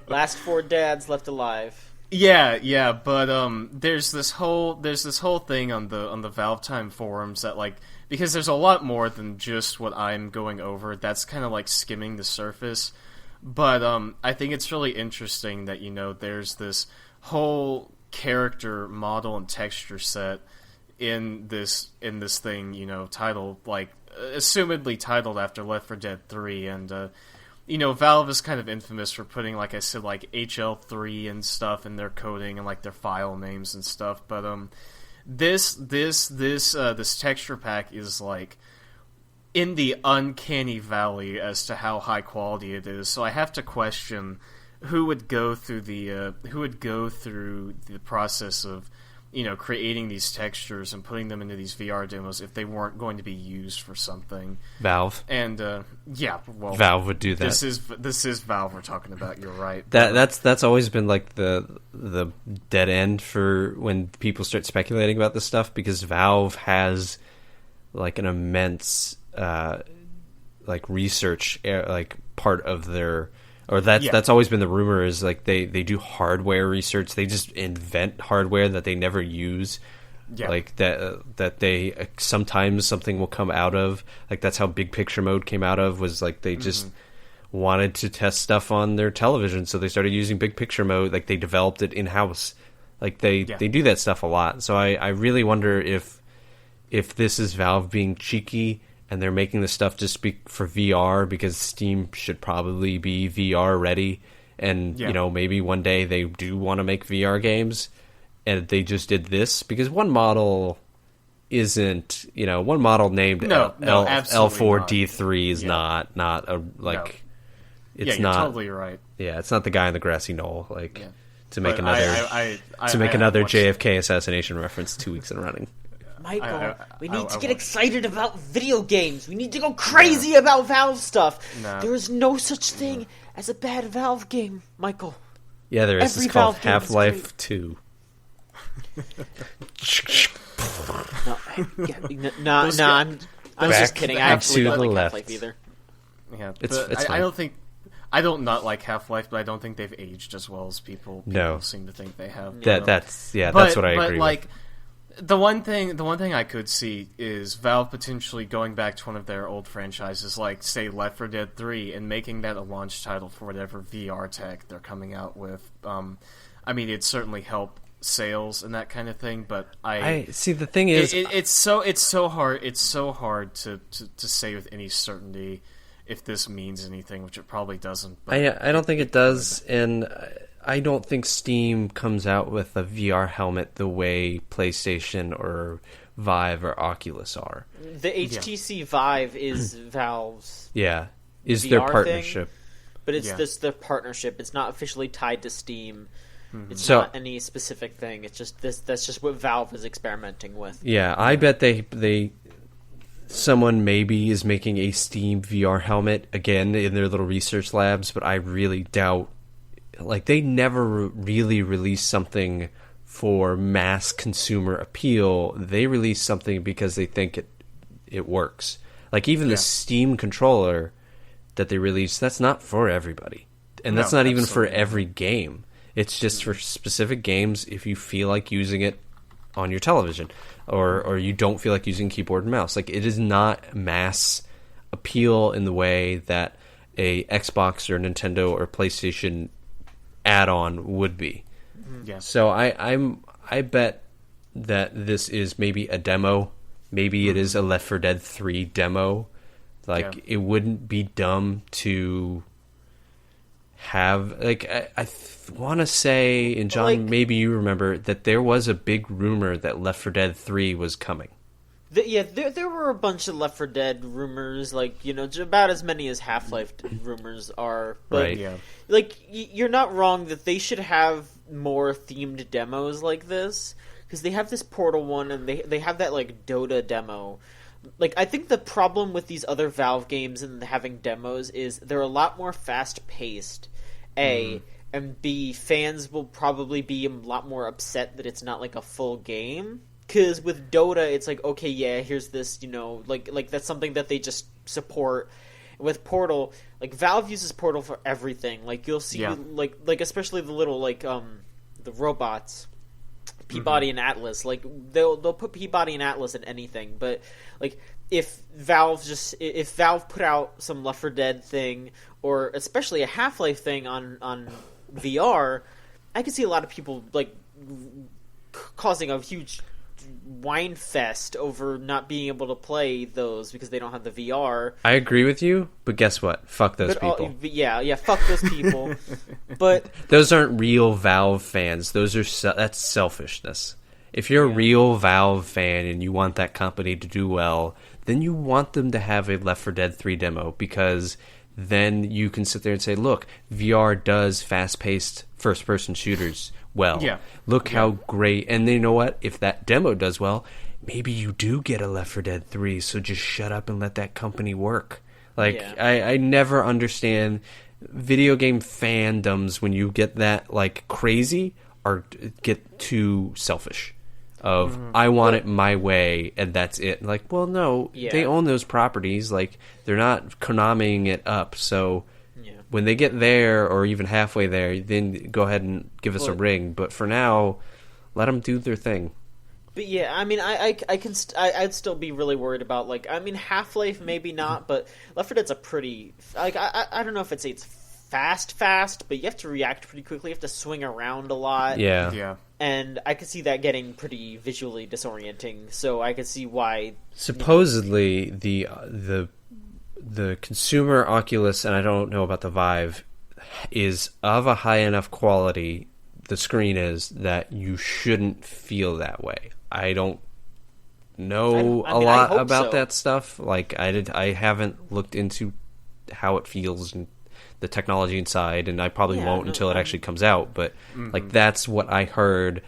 Last 4 dads left alive. Yeah, but there's this whole thing on the Valve Time forums that like, because there's a lot more than just what I'm going over. That's kind of like skimming the surface, but I think it's really interesting that there's this whole character model and texture set in this thing titled like assumedly titled after Left 4 Dead 3, and Valve is kind of infamous for putting, like I said, like HL3 and stuff in their coding and like their file names and stuff. But this texture pack is like in the uncanny valley as to how high quality it is. So I have to question who would go through the process of creating these textures and putting them into these VR demos if they weren't going to be used for something. Valve. And Valve would do that. This is Valve we're talking about. You're right. That's always been like the dead end for when people start speculating about this stuff, because Valve has like an immense like research like part of their. Or that's always been the rumor, is like they do hardware research. They just invent hardware that they never use. Yeah. Like that they sometimes something will come out of. Like that's how Big Picture Mode came out of, was like they just wanted to test stuff on their television, so they started using Big Picture Mode. Like they developed it in-house. Like they do that stuff a lot. So I really wonder if this is Valve being cheeky and they're making the stuff just for VR, because Steam should probably be VR ready. And, maybe one day they do want to make VR games, and they just did this. Because one model isn't, one model named L4D3 is not a, like, it's you're not. Totally right. Yeah, it's not the guy on the grassy knoll, like, to make another JFK assassination reference 2 weeks in running. Michael, we need to get excited about video games. We need to go crazy about Valve stuff. No. There is no such thing as a bad Valve game, Michael. Yeah, there is. It's called Half-Life 2. I'm just kidding. I actually don't like Half-Life either. Yeah, it's fine. I don't not like Half-Life, but I don't think they've aged as well as people seem to think they have. That's what I agree with. The one thing I could see is Valve potentially going back to one of their old franchises, like, say, Left 4 Dead 3, and making that a launch title for whatever VR tech they're coming out with. I mean, it'd certainly help sales and that kind of thing, but I see. The thing is, it's so hard to say with any certainty if this means anything, which it probably doesn't. But I don't think it does, and I don't think Steam comes out with a VR helmet the way PlayStation or Vive or Oculus are. The HTC Vive is Valve's is VR their partnership. Thing, but it's their partnership. It's not officially tied to Steam. It's not any specific thing. It's just that's just what Valve is experimenting with. Yeah, I bet someone maybe is making a Steam VR helmet again in their little research labs, but I really doubt. Like, they never really release something for mass consumer appeal. They release something because they think it works. Like, even the Steam controller that they release, that's not for everybody. And that's not even for every game. It's just for specific games if you feel like using it on your television. Or you don't feel like using keyboard and mouse. Like, it is not mass appeal in the way that a Xbox or Nintendo or PlayStation add-on would be. Yeah. So I bet that this is maybe a demo. Maybe it is a Left 4 Dead 3 demo. Like, it wouldn't be dumb to have, like, I want to say, and John, like, maybe you remember that there was a big rumor that Left 4 Dead 3 was coming. There were a bunch of Left 4 Dead rumors, like, about as many as Half-Life rumors are. But, like, you're not wrong that they should have more themed demos like this, because they have this Portal one, and they have that, like, Dota demo. Like, I think the problem with these other Valve games and having demos is they're a lot more fast-paced, A, and B, fans will probably be a lot more upset that it's not, like, a full game. Because with Dota, it's like, okay, here's this, like that's something that they just support. With Portal, like, Valve uses Portal for everything. Like, you'll see, like especially the little, like, the robots, Peabody and Atlas. Like they'll put Peabody and Atlas in anything, but like if Valve put out some Left 4 Dead thing, or especially a Half-Life thing on VR, I could see a lot of people like causing a huge wine fest over not being able to play those because they don't have the VR. I agree with you, but guess what? Fuck those people. Yeah, fuck those people. But those aren't real Valve fans. That's selfishness. If you're a real Valve fan and you want that company to do well, then you want them to have a Left 4 Dead 3 demo, because then you can sit there and say, look, VR does fast-paced first-person shooters well. Yeah. Look how great. And you know what? If that demo does well, maybe you do get a Left 4 Dead 3, so just shut up and let that company work. Like, I never understand video game fandoms when you get that, like, crazy or get too selfish. I want it my way, and that's it. Like, well, no, they own those properties. Like, they're not Konamiing it up, so when they get there or even halfway there, then go ahead and give us a ring. But for now, let them do their thing. But yeah, I mean, I'd still be really worried about, like, I mean, Half-Life maybe not, but Left 4 Dead's a pretty, like, I don't know if it's fast, but you have to react pretty quickly. You have to swing around a lot. Yeah. And I could see that getting pretty visually disorienting. So I could see why. Supposedly, the consumer Oculus, and I don't know about the Vive, is of a high enough quality. The screen is that you shouldn't feel that way. I don't know a lot about that stuff. Like I haven't looked into how it feels and the technology inside, and I probably won't until it actually comes out. But like that's what I heard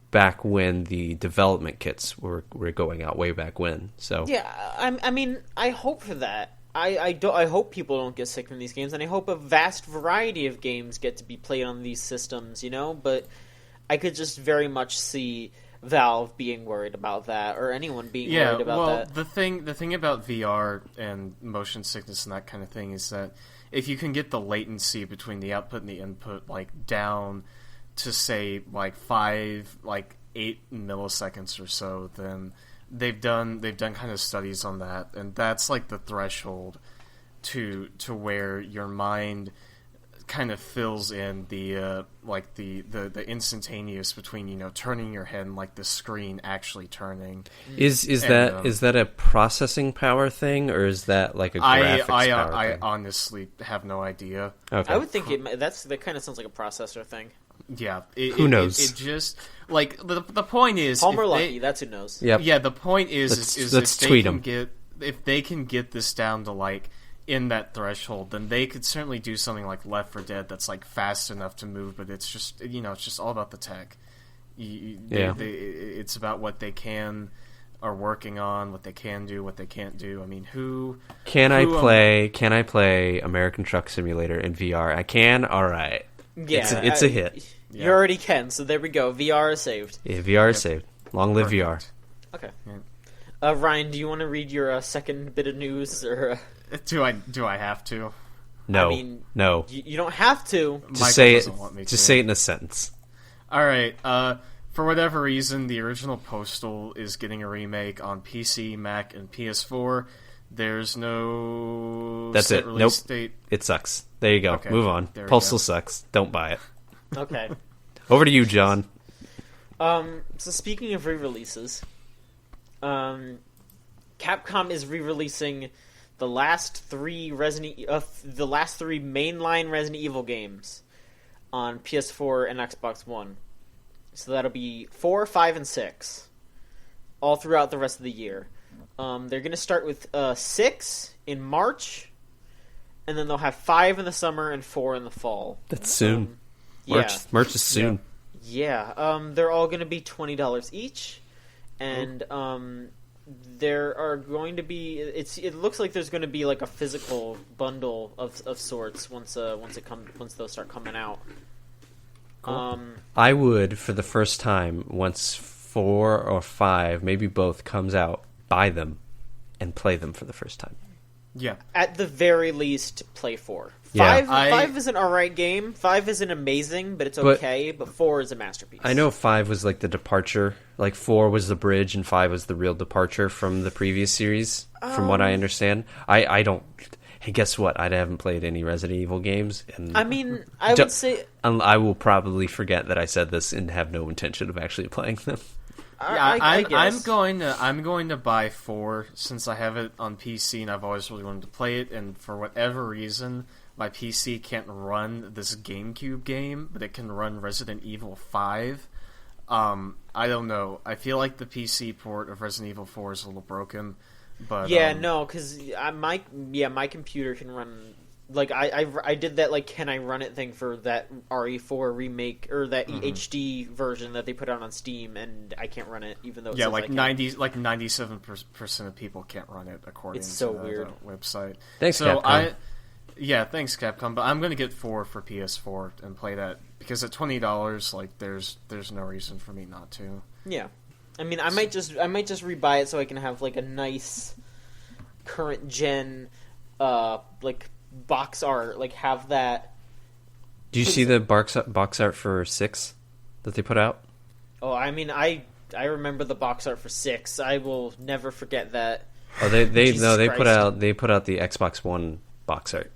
back when the development kits were going out way back when. So yeah, I mean, I hope for that. I hope people don't get sick from these games, and I hope a vast variety of games get to be played on these systems. You know, but I could just very much see Valve being worried about that, or anyone being worried about that. The thing about VR and motion sickness and that kind of thing is that if you can get the latency between the output and the input like down to say like 8 milliseconds or so, then they've done kind of studies on that, and that's like the threshold to where your mind kind of fills in the instantaneous between turning your head and like the screen actually turning. Is that a processing power thing, or is that like a graphics power thing? I honestly have no idea. Okay. I would think that kind of sounds like a processor thing. Yeah, who knows? It just like the point is Palmer Lucky. That's who knows. Yep. Yeah, the point is let's tweet them. If they can get this down to like in that threshold, then they could certainly do something like Left 4 Dead that's like fast enough to move, but it's just it's just all about the tech. It's about what they are working on, what they can do, what they can't do. I mean, Can I play American Truck Simulator in VR? I can. All right. Yeah, it's a hit. You already can, so there we go. VR is saved. Yeah, VR is saved. Long live VR. Okay. Yeah. Ryan, do you want to read your second bit of news, or do I have to? No. I mean, no. You don't have to. Just say it. Just say it in a sentence. All right. For whatever reason, the original Postal is getting a remake on PC, Mac, and PS4. There's no set release date. It sucks. There you go. Okay, move on. Postal sucks. Don't buy it. Okay. Over to you, John. So speaking of re-releases, Capcom is re-releasing the last three mainline Resident Evil games on PS4 and Xbox One. So that'll be 4, 5, and 6, all throughout the rest of the year. They're going to start with 6 in March, and then they'll have 5 in the summer and 4 in the fall. That's soon. March is soon. Yeah. They're all going to be $20 each, and there are going to be. It looks like there's going to be like a physical bundle of sorts once those start coming out. Cool. I would, for the first time, once 4 or 5, maybe both, comes out, buy them and play them for the first time. Yeah. At the very least, play 4. Yeah. 5 is an alright game. 5 isn't amazing, but it's okay. But 4 is a masterpiece. I know 5 was like the departure. Like 4 was the bridge, and 5 was the real departure from the previous series, from what I understand. I don't... Hey, guess what? I haven't played any Resident Evil games. And I mean, I would say... I will probably forget that I said this and have no intention of actually playing them. I guess. I'm going to buy 4 since I have it on PC and I've always really wanted to play it, and for whatever reason my PC can't run this GameCube game, but it can run Resident Evil 5. I don't know. I feel like the PC port of Resident Evil 4 is a little broken, but no, because my computer can run. Like I did that like can I run it thing for that RE4 remake or that HD version that they put out on Steam, and I can't run it even though it says like I can. 97% of people can't run it according It's so to weird. the website. Thanks, So Capcom. thanks Capcom, but I'm going to get 4 for PS4 and play that because at $20, like there's no reason for me not to. Yeah, I mean I might just rebuy it so I can have like a nice current gen like box art, like have that. Do you see the box art for 6 that they put out? Oh, I mean I remember the box art for 6. I will never forget that. Oh, they Jesus put Christ. out the Xbox One box art.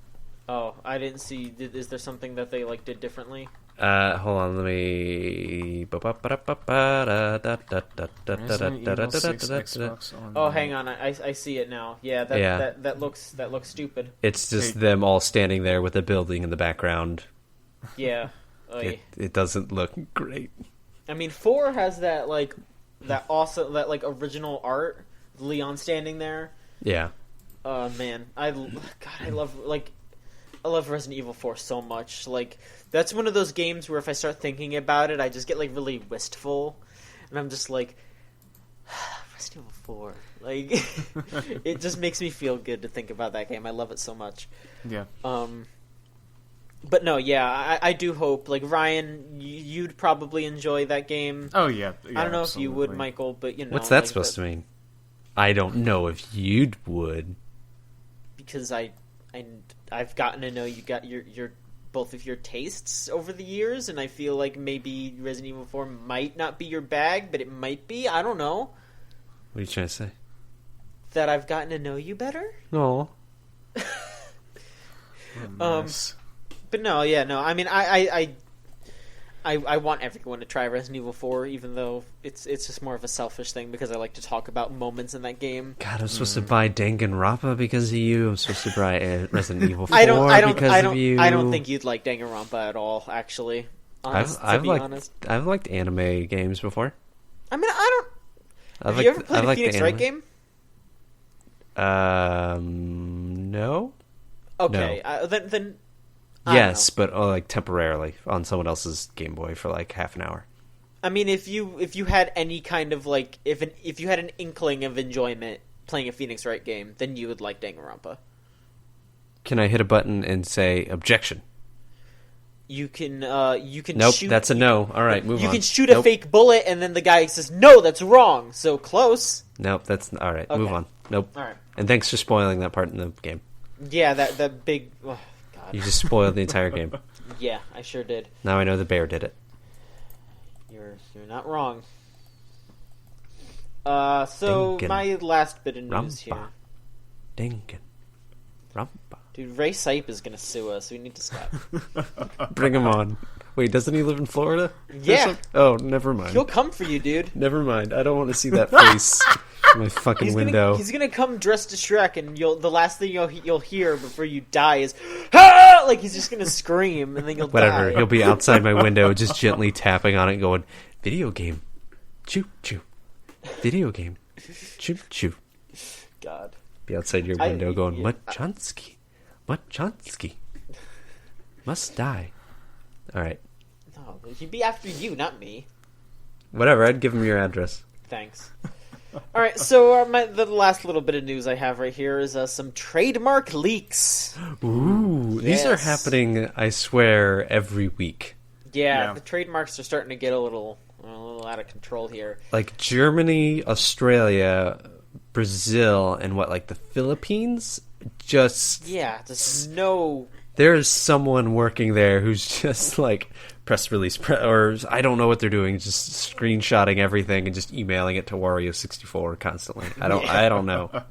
Oh, I didn't see. Is there something that they like did differently? Hold on, let me. Resident Evil 6 Xbox One. Oh, hang on, I see it now. Yeah, that looks stupid. It's just them all standing there with a building in the background. Yeah, It doesn't look great. I mean, 4 has that like original art, Leon standing there. Yeah. Oh man, I love Resident Evil 4 so much. Like that's one of those games where if I start thinking about it, I just get like really wistful, and I'm just like, Resident Evil 4. Like it just makes me feel good to think about that game. I love it so much. Yeah. But no, yeah, I do hope. Like Ryan, you'd probably enjoy that game. Oh yeah. I don't know if you would, Michael, but you know, What's that supposed to mean? I don't know if you would. Because I've gotten to know you got your both of your tastes over the years, and I feel like maybe Resident Evil 4 might not be your bag, but it might be. I don't know. What are you trying to say? That I've gotten to know you better. No. But no, yeah, no. I mean, I want everyone to try Resident Evil 4, even though it's just more of a selfish thing because I like to talk about moments in that game. God, I'm supposed to buy Danganronpa because of you. I'm supposed to buy Resident Evil 4 because of you. I don't think you'd like Danganronpa at all, actually. I've liked anime games before. I mean, have you ever played a Phoenix Wright game? No. Okay, No. Then yes, but like temporarily on someone else's Game Boy for like half an hour. I mean, if you had any kind of like if you had an inkling of enjoyment playing a Phoenix Wright game, then you would like Danganronpa. Can I hit a button and say objection? You can Nope, shoot, that's a no. All right, move on. You can shoot a fake bullet, and then the guy says, "No, that's wrong." So close. Nope, that's all right. Okay. Move on. Nope. All right. And thanks for spoiling that part in the game. Yeah, that big. Oh, God. You just spoiled the entire game. Yeah, I sure did. Now I know the bear did it. You're not wrong. So Dinkin. my last bit of news Rumpa. here. Dinkin. Rumpa. Dude, Ray Sipe is gonna sue us. We need to stop. Bring him on. Wait, doesn't he live in Florida? Yeah. Oh, never mind. He'll come for you, dude. Never mind. I don't want to see that face in my fucking window. He's gonna come dressed as Shrek, and the last thing you'll hear before you die is, "Ah!" Like he's just gonna scream, and then you'll Whatever. die. He'll be outside my window, just gently tapping on it, going, "Video game, choo choo, video game, choo choo." God. Be outside your window, going, "Machansky, Machansky, must die." All right. No, he'd be after you, not me. Whatever. I'd give him your address. Thanks. All right, so the last little bit of news I have right here is some trademark leaks. Ooh, these are Yes. happening, I swear, every week. Yeah, the trademarks are starting to get a little out of control here. Like Germany, Australia, Brazil, and what, like the Philippines just no. There's someone working there who's just like press release, or I don't know what they're doing, just screenshotting everything and just emailing it to Wario64 constantly. I don't know.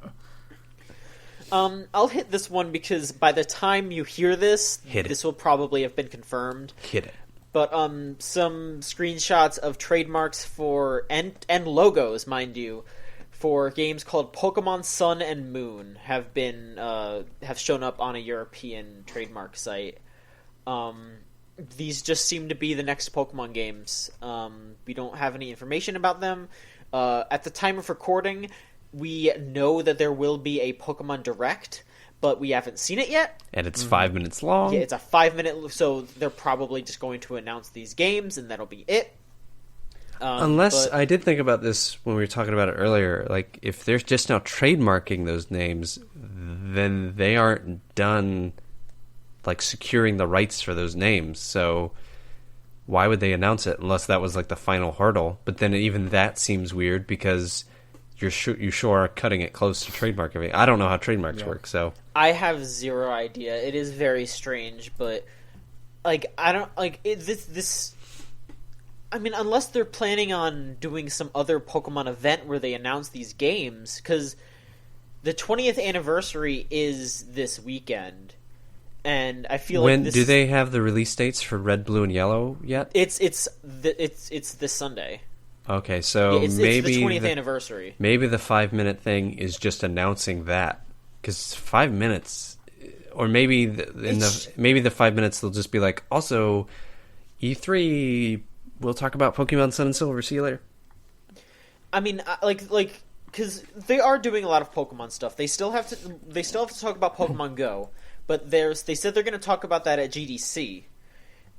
I'll hit this one because by the time you hear this, this will probably have been confirmed. Hit it. But some screenshots of trademarks for and logos, mind you, for games called Pokemon Sun and Moon have shown up on a European trademark site. These just seem to be the next Pokemon games. We don't have any information about them. At the time of recording, we know that there will be a Pokemon Direct, but we haven't seen it yet. And it's 5 minutes long. Yeah, it's a 5-minute, so they're probably just going to announce these games, and that'll be it. I did think about this when we were talking about it earlier. Like, if they're just now trademarking those names, then they aren't done, like, securing the rights for those names. So why would they announce it unless that was, like, the final hurdle? But then even that seems weird because you sure are cutting it close to trademarking. I don't know how trademarks work, so I have zero idea. It is very strange, but like I don't like it, this. I mean, unless they're planning on doing some other Pokemon event where they announce these games, because the 20th anniversary is this weekend, and I feel when do they have the release dates for Red, Blue, and Yellow yet? It's this Sunday. Okay, so it's maybe the 20th anniversary. Maybe the 5-minute thing is just announcing that, because 5 minutes, or maybe maybe the 5 minutes they'll just be like, also E3. We'll talk about Pokemon Sun and Silver. See you later. I mean, like, because they are doing a lot of Pokemon stuff. They still have to talk about Pokemon Go, but they said they're going to talk about that at GDC.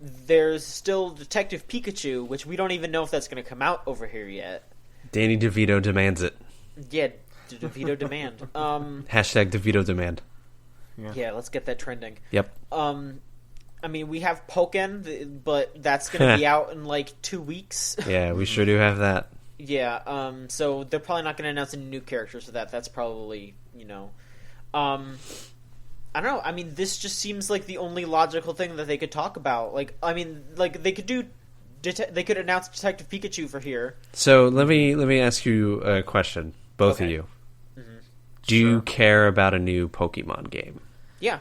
There's still Detective Pikachu, which we don't even know if that's going to come out over here yet. Danny DeVito demands it. Yeah, DeVito demand. Hashtag DeVito demand. Yeah, let's get that trending. Yep. I mean, we have Pokken, but that's going to be out in like 2 weeks. Yeah, we sure do have that. Yeah, so they're probably not going to announce any new characters for that. That's probably, I don't know. I mean, this just seems like the only logical thing that they could talk about. Like, I mean, like they could announce Detective Pikachu for here. So let me ask you a question, both of you. Mm-hmm. Do you care about a new Pokemon game? Yeah,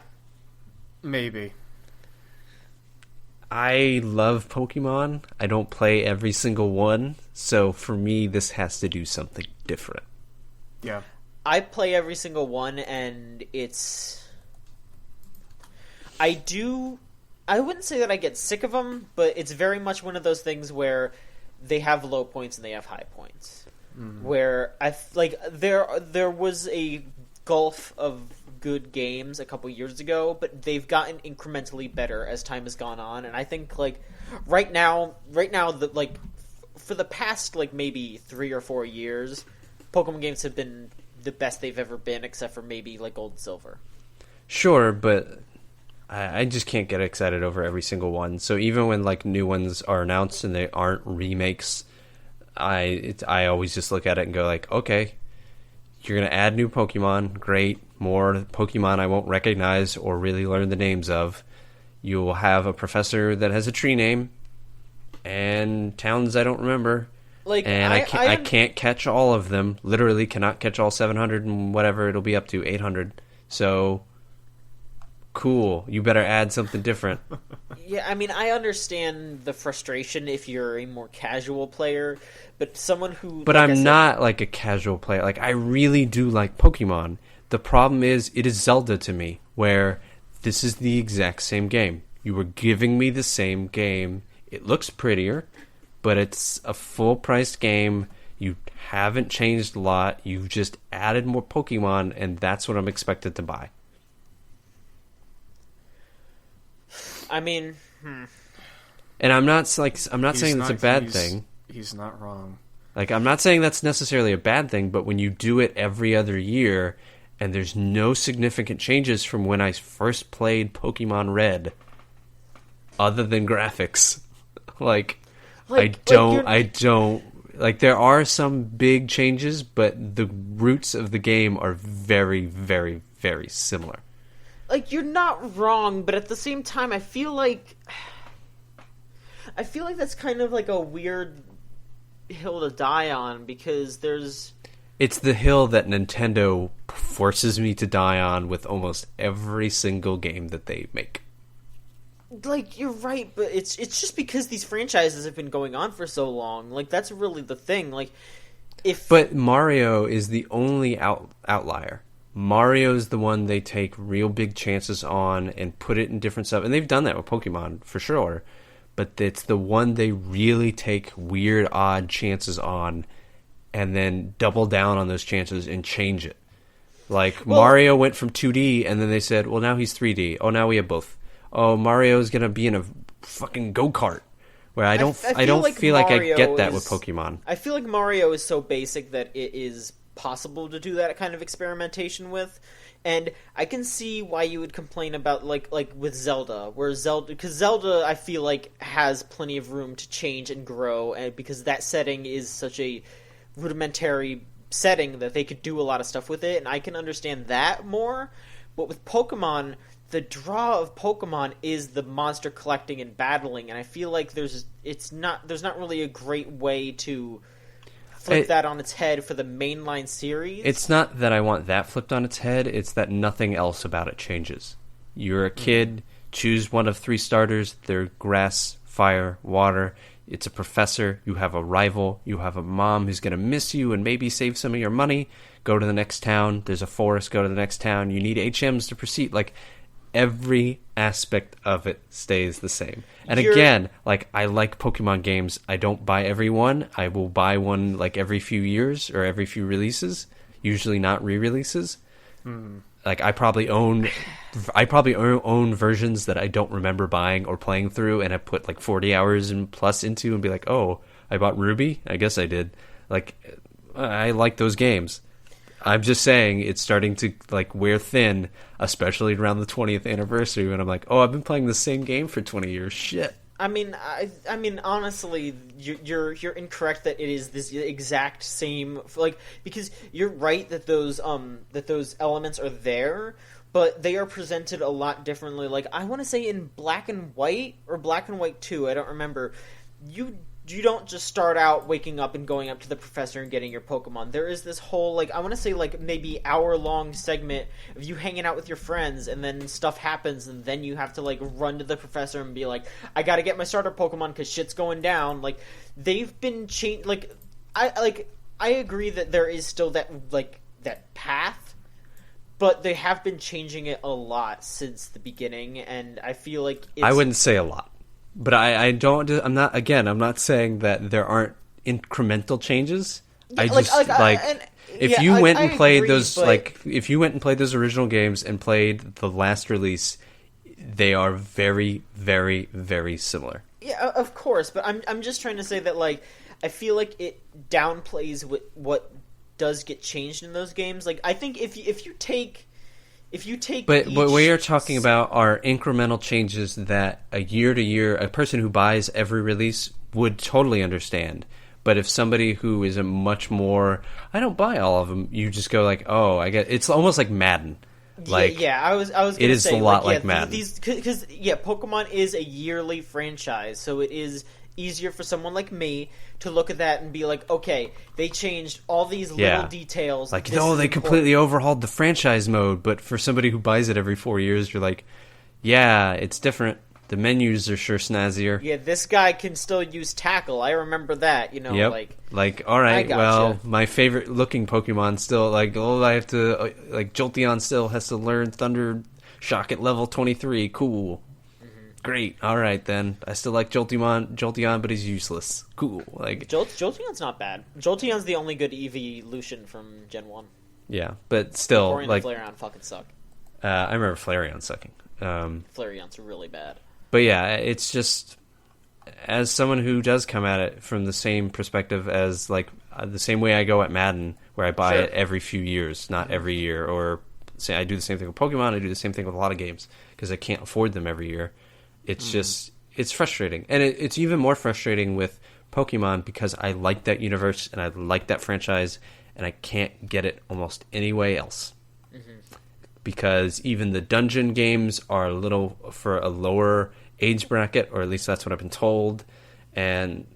maybe. I love Pokemon. I don't play every single one, so for me, this has to do something different. Yeah, I play every single one, and it's. I wouldn't say that I get sick of them, but it's very much one of those things where they have low points and they have high points. Mm-hmm. Where there was a gulf of good games a couple years ago, but they've gotten incrementally better as time has gone on, and I think like right now for the past like maybe 3 or 4 years, Pokemon games have been the best they've ever been, except for maybe like Gold and Silver. Sure, but I just can't get excited over every single one. So even when like new ones are announced and they aren't remakes, I always just look at it and go like, okay, you're gonna add new Pokemon, great. More Pokemon I won't recognize or really learn the names of. You will have a professor that has a tree name and towns I don't remember. Like, and I can't catch all of them. Literally cannot catch all 700 and whatever it'll be up to 800. So cool, you better add something different. Yeah, I mean, I understand the frustration if you're a more casual player, but someone who... But I'm not like a casual player. Like, I really do like Pokemon. The problem is, it is Zelda to me, where this is the exact same game. You were giving me the same game. It looks prettier, but it's a full-priced game. You haven't changed a lot. You've just added more Pokemon, and that's what I'm expected to buy. I mean, and I'm not saying that's a bad thing. He's not wrong. Like, I'm not saying that's necessarily a bad thing, but when you do it every other year and there's no significant changes from when I first played Pokemon Red, other than graphics, I don't there are some big changes, but the roots of the game are very, very, very similar. Like, you're not wrong, but at the same time, I feel like that's kind of like a weird hill to die on, because there's... It's the hill that Nintendo forces me to die on with almost every single game that they make. Like, you're right, but it's just because these franchises have been going on for so long. Like, that's really the thing. Like, But Mario is the only outlier. Mario's the one they take real big chances on and put it in different stuff. And they've done that with Pokemon, for sure. But it's the one they really take weird, odd chances on and then double down on those chances and change it. Like, Mario went from 2D, and then they said, well, now he's 3D. Oh, now we have both. Oh, Mario's going to be in a fucking go-kart. Where I don't feel like I get that with Pokemon. I feel like Mario is so basic that it is possible to do that kind of experimentation with. And I can see why you would complain about, like with Zelda, because Zelda, I feel like, has plenty of room to change and grow, and because that setting is such a rudimentary setting that they could do a lot of stuff with it, and I can understand that more. But with Pokemon, the draw of Pokemon is the monster collecting and battling, and I feel like there's not really a great way to flip that on its head for the mainline series. It's not that I want that flipped on its head, it's that nothing else about it changes. You're a kid, choose one of 3 starters, they're grass, fire, water. It's a professor, you have a rival, you have a mom who's going to miss you and maybe save some of your money. Go to the next town, there's a forest, go to the next town. You need HMs to proceed. Like, every aspect of it stays the same. And again, like, I like Pokemon games. I don't buy every one. I will buy one like every few years or every few releases, usually not re-releases. Like, I probably own versions that I don't remember buying or playing through, and I put like 40 hours and plus into, and be like, oh, I bought Ruby? I guess I did. Like, I like those games. I'm just saying it's starting to like wear thin, especially around the 20th anniversary, when I'm like, oh, I've been playing the same game for 20 years. Shit. I mean, honestly, you're incorrect that it is this exact same, like, because you're right that those elements are there, but they are presented a lot differently. Like, I want to say in Black and White or Black and White 2, I don't remember. You don't just start out waking up and going up to the professor and getting your Pokemon. There is this whole, like, I want to say, like, maybe hour-long segment of you hanging out with your friends, and then stuff happens, and then you have to, like, run to the professor and be like, I gotta get my starter Pokemon because shit's going down. Like, they've been changed. Like, I agree that there is still that, like, that path, but they have been changing it a lot since the beginning, and I feel like I wouldn't say a lot. But I'm not saying that there aren't incremental changes. Yeah, if you went and played those original games and played the last release, they are very, very, very similar. Yeah, of course, but I'm just trying to say that, like, I feel like it downplays what does get changed in those games. Like, I think if you take But what we are talking about are incremental changes that a year to year, a person who buys every release would totally understand. But if somebody who is a much more, I don't buy all of them, you just go like, oh, I get. It's almost like Madden. Like, I was. It is a lot like Madden. Because Pokemon is a yearly franchise, so it is easier for someone like me to look at that and be like, okay, they changed all these little details. Like, no, they completely overhauled the franchise mode, but for somebody who buys it every 4 years, you're like, yeah, it's different. The menus are sure snazzier. Yeah, this guy can still use Tackle. I remember that, you know, like, all right, well, my favorite looking Pokemon still, like, I have to, like, Jolteon still has to learn Thunder Shock at level 23. Cool. Great. All right, then. I still like Jolteon, but he's useless. Cool. Like, Jolteon's not bad. Jolteon's the only good evolution from Gen 1. Yeah, but still, Flareon like, and Flareon fucking suck. I remember Flareon sucking. Flareon's really bad. But yeah, it's just, as someone who does come at it from the same perspective as, like, the same way I go at Madden, where I buy it every few years, not every year, or say I do the same thing with Pokemon, I do the same thing with a lot of games, because I can't afford them every year. It's just, it's frustrating. And it's even more frustrating with Pokemon because I like that universe and I like that franchise and I can't get it almost any way else. because even the dungeon games are a little for a lower age bracket, or at least that's what I've been told. And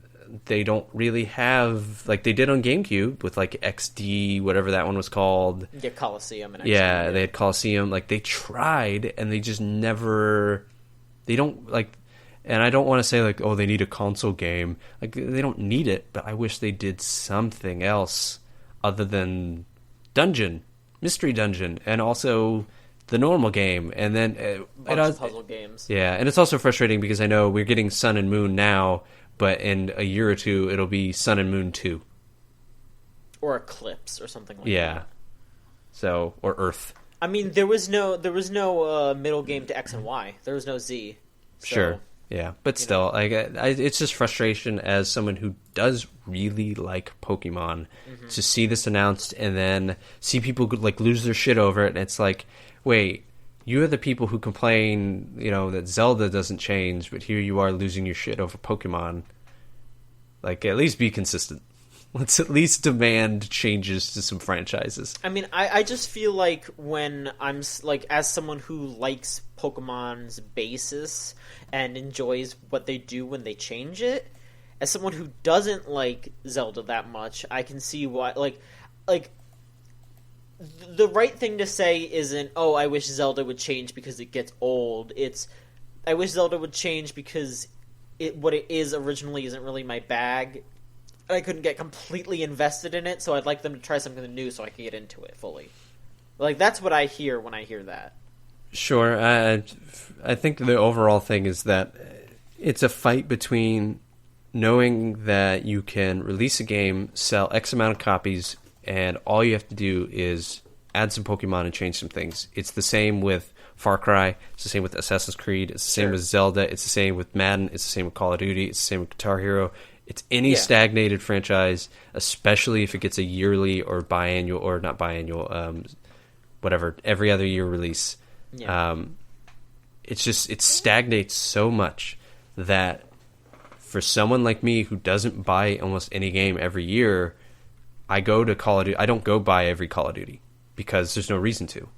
they don't really have, like they did on GameCube with like XD, whatever that one was called. Yeah, Coliseum. And yeah, they had Coliseum. Like they tried, and they just never. They don't like. And I don't want to say like, oh, they need a console game. Like they don't need it, but I wish they did something else other than Dungeon, Mystery Dungeon, and also the normal game. And then puzzle games. Yeah, and it's also frustrating because I know we're getting Sun and Moon now, but in a year or two it'll be Sun and Moon 2. Or Eclipse or something like that. Yeah. So, or Earth. I mean, there was no middle game to X and Y. There was no Z. So, sure. Yeah, but still, like, it's just frustration as someone who does really like Pokemon to see this announced and then see people like lose their shit over it. And it's like, wait, you are the people who complain, that Zelda doesn't change, but here you are losing your shit over Pokemon. Like, at least be consistent. Let's at least demand changes to some franchises. I mean, I just feel like when I'm, like, as someone who likes Pokemon's basis and enjoys what they do when they change it, as someone who doesn't like Zelda that much, I can see why, like, the right thing to say isn't, oh, I wish Zelda would change because it gets old. It's, I wish Zelda would change because what it is originally isn't really my bag. I couldn't get completely invested in it, so I'd like them to try something new so I can get into it fully. Like, that's what I hear when I hear that. Sure. I think the overall thing is that it's a fight between knowing that you can release a game, sell X amount of copies, and all you have to do is add some Pokemon and change some things. It's the same with Far Cry. It's the same with Assassin's Creed. It's the same with Zelda. It's the same with Madden. It's the same with Call of Duty. It's the same with Guitar Hero. It's any stagnated franchise, especially if it gets a yearly or biannual, or not biannual, whatever, every other year release. Yeah. It stagnates so much that for someone like me who doesn't buy almost any game every year, I go to Call of Duty. I don't go buy every Call of Duty because there's no reason to.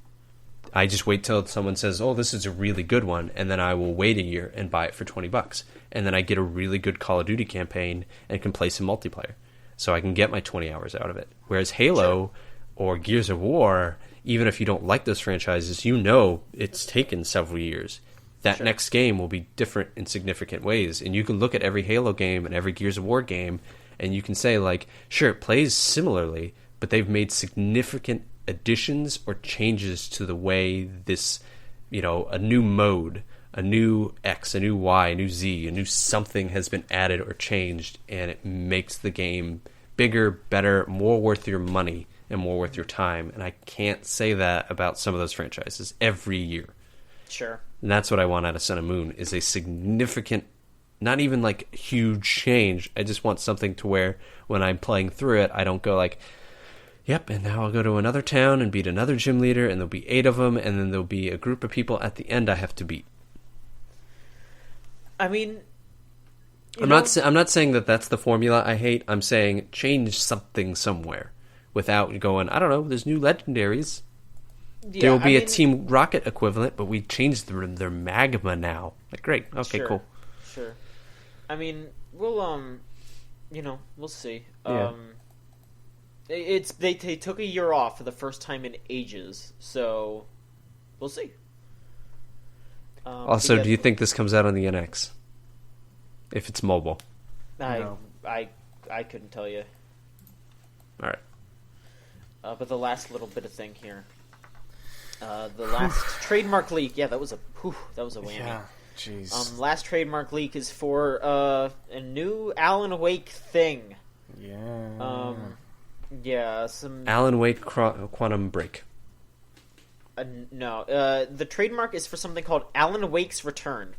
I just wait till someone says, oh, this is a really good one, and then I will wait a year and buy it for $20. And then I get a really good Call of Duty campaign and can play some multiplayer. So I can get my 20 hours out of it. Whereas Halo or Gears of War, even if you don't like those franchises, it's taken several years. That next game will be different in significant ways. And you can look at every Halo game and every Gears of War game, and you can say, like, sure, it plays similarly, but they've made significant additions or changes to the way this, a new mode, a new X, a new Y, a new Z, a new something has been added or changed, and it makes the game bigger, better, more worth your money, and more worth your time. And I can't say that about some of those franchises every year. Sure. And that's what I want out of Sun and Moon, is a significant, not even like huge change. I just want something to where when I'm playing through it, I don't go like, yep, and now I'll go to another town and beat another gym leader, and there'll be 8 of them, and then there'll be a group of people at the end I have to beat. I mean, I'm not saying that that's the formula I hate. I'm saying change something somewhere without going, I don't know, there's new legendaries. Yeah, there will be a Team Rocket equivalent, but we changed their magma now. Like, great. Okay, cool. Sure. I mean, we'll see. Yeah. They took a year off for the first time in ages, so we'll see. Also, do you think this comes out on the NX? If it's mobile? No. I couldn't tell you. All right. But the last little bit of thing here. The last trademark leak. Yeah, that was a whammy. Yeah, jeez. Last trademark leak is for a new Alan Wake thing. Yeah. Yeah, some Alan Wake Quantum Break. No, the trademark is for something called Alan Wake's Return.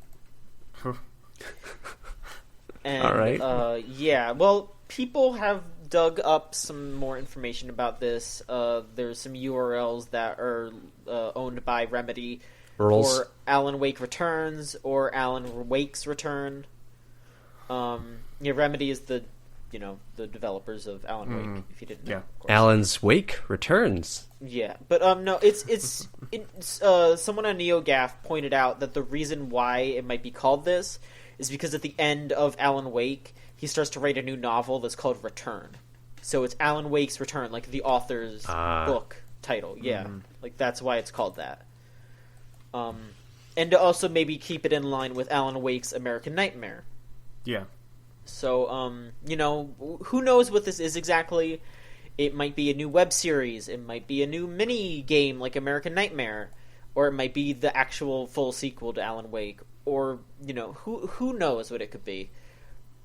And, all right. Yeah, well, people have dug up some more information about this. There's some URLs that are owned by Remedy for Alan Wake Returns or Alan Wake's Return. Remedy is the the developers of Alan Wake. If you didn't know, Yeah. of course. Alan's Wake returns. Yeah, but no, it's someone on NeoGAF pointed out that the reason why it might be called this is because at the end of Alan Wake, he starts to write a new novel that's called Return. So it's Alan Wake's Return, like the author's book title. Yeah, like that's why it's called that. And to also maybe keep it in line with Alan Wake's American Nightmare. Yeah. So, who knows what this is exactly? It might be a new web series. It might be a new mini game like American Nightmare, or it might be the actual full sequel to Alan Wake, or who knows what it could be.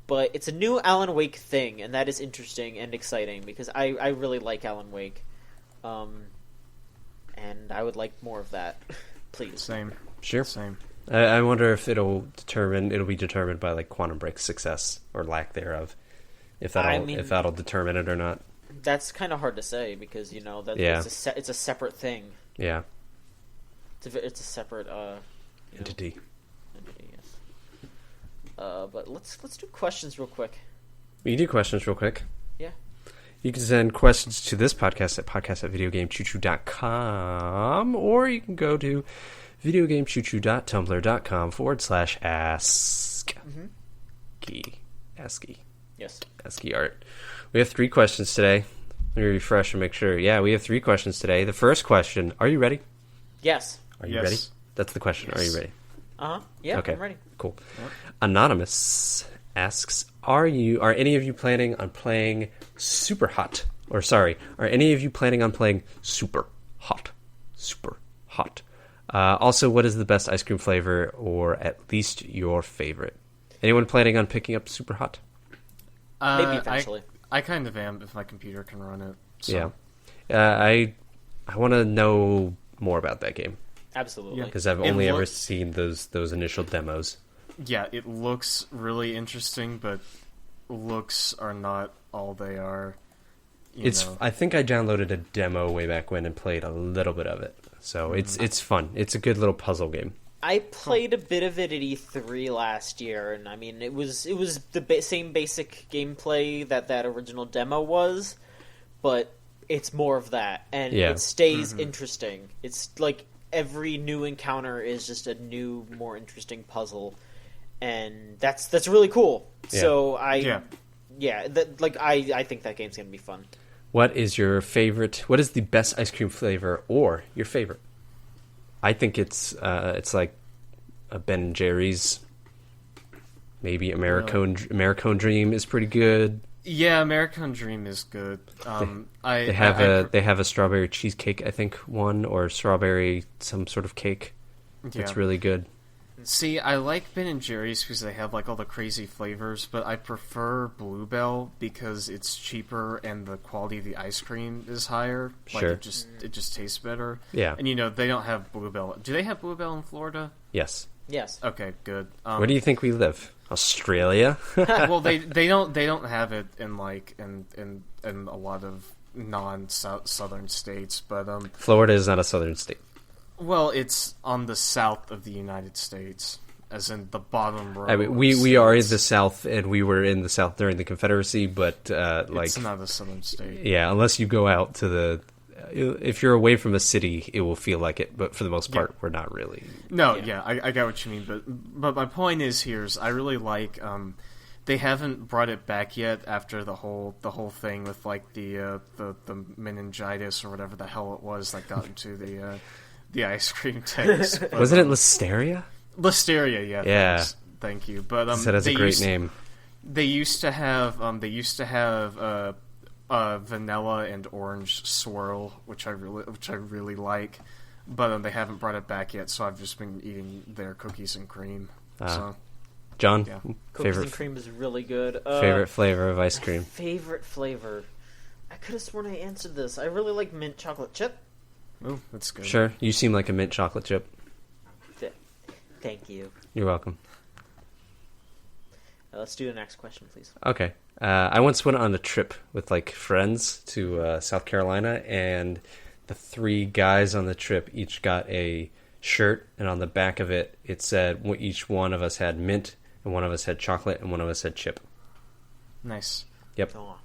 But it's a new Alan Wake thing, and that is interesting and exciting because I really like Alan Wake, and I would like more of that, please. Same. Sure. Same. I wonder if it'll be determined by like Quantum Break's success or lack thereof. If that'll determine it or not. That's kind of hard to say because it's a separate thing. Yeah. It's a separate Entity. Yes. But let's do questions real quick. We can do questions real quick. Yeah. You can send questions to this podcast at podcast@videogamechoochoo.com, or you can go to videogamechoochoo.tumblr.com/ask. ASCII. Yes. ASCII art. We have 3 questions today. Let me refresh and make sure. Yeah, we have 3 questions today. The first question, are you ready? Yes. Are you Yes. ready? That's the question. Yes. Are you ready? Yeah, Okay. I'm ready. Cool. Anonymous asks, are any of you planning on playing Super Hot? Or sorry, are any of you planning on playing Super Hot? Super Hot. Also, what is the best ice cream flavor, or at least your favorite? Anyone planning on picking up Super Hot? Maybe eventually. I kind of am if my computer can run it. So. Yeah. I want to know more about that game. Absolutely. Because I've only ever seen those initial demos. Yeah, it looks really interesting, but looks are not all they are. I think I downloaded a demo way back when and played a little bit of it. So it's fun. It's a good little puzzle game. I played a bit of it at E3 last year, and I mean, it was the same basic gameplay that original demo was, but it's more of that, and it stays interesting. It's like every new encounter is just a new, more interesting puzzle, and that's really cool. Yeah. So I think that game's gonna be fun. What is your favorite? What is the best ice cream flavor or your favorite? I think it's like a Ben & Jerry's. Maybe Americone Dream is pretty good. Yeah, Americone Dream is good. They have a strawberry cheesecake, I think, one, or strawberry some sort of cake. It's really good. See, I like Ben & Jerry's because they have like all the crazy flavors, but I prefer Bluebell because it's cheaper and the quality of the ice cream is higher. Like, Sure. it just tastes better. Yeah. And they don't have Bluebell. Do they have Bluebell in Florida? Yes. Yes. Okay, good. Where do you think we live? Australia? Well, they don't have it in like in a lot of non-southern states, but Florida is not a southern state. well, it's on the south of the United States, as in the bottom row. I mean, we are in the South, and we were in the South during the Confederacy, but it's not a southern state. Yeah, unless you go out to if you're away from a city, it will feel like it. But for the most part, we're not really. No, I get what you mean, but my point is I really like. They haven't brought it back yet after the whole thing with like the meningitis or whatever the hell it was that got into the ice cream taste. But, Wasn't it Listeria? Listeria, yeah. Yeah. Thank you. But that has a great name. They used to have vanilla and orange swirl, which I really like, but they haven't brought it back yet. So I've just been eating their cookies and cream. So, John, yeah. Cookies and cream is really good. Favorite flavor of ice cream? Favorite flavor? I could have sworn I answered this. I really like mint chocolate chip. Oh, that's good. Sure, you seem like a mint chocolate chip. Thank you. You're welcome. Let's do the next question, please. Okay. I once went on a trip with like friends to South Carolina, and the 3 guys on the trip each got a shirt, and on the back of it, it said each one of us had mint, and one of us had chocolate, and one of us had chip. Nice. Yep. Oh,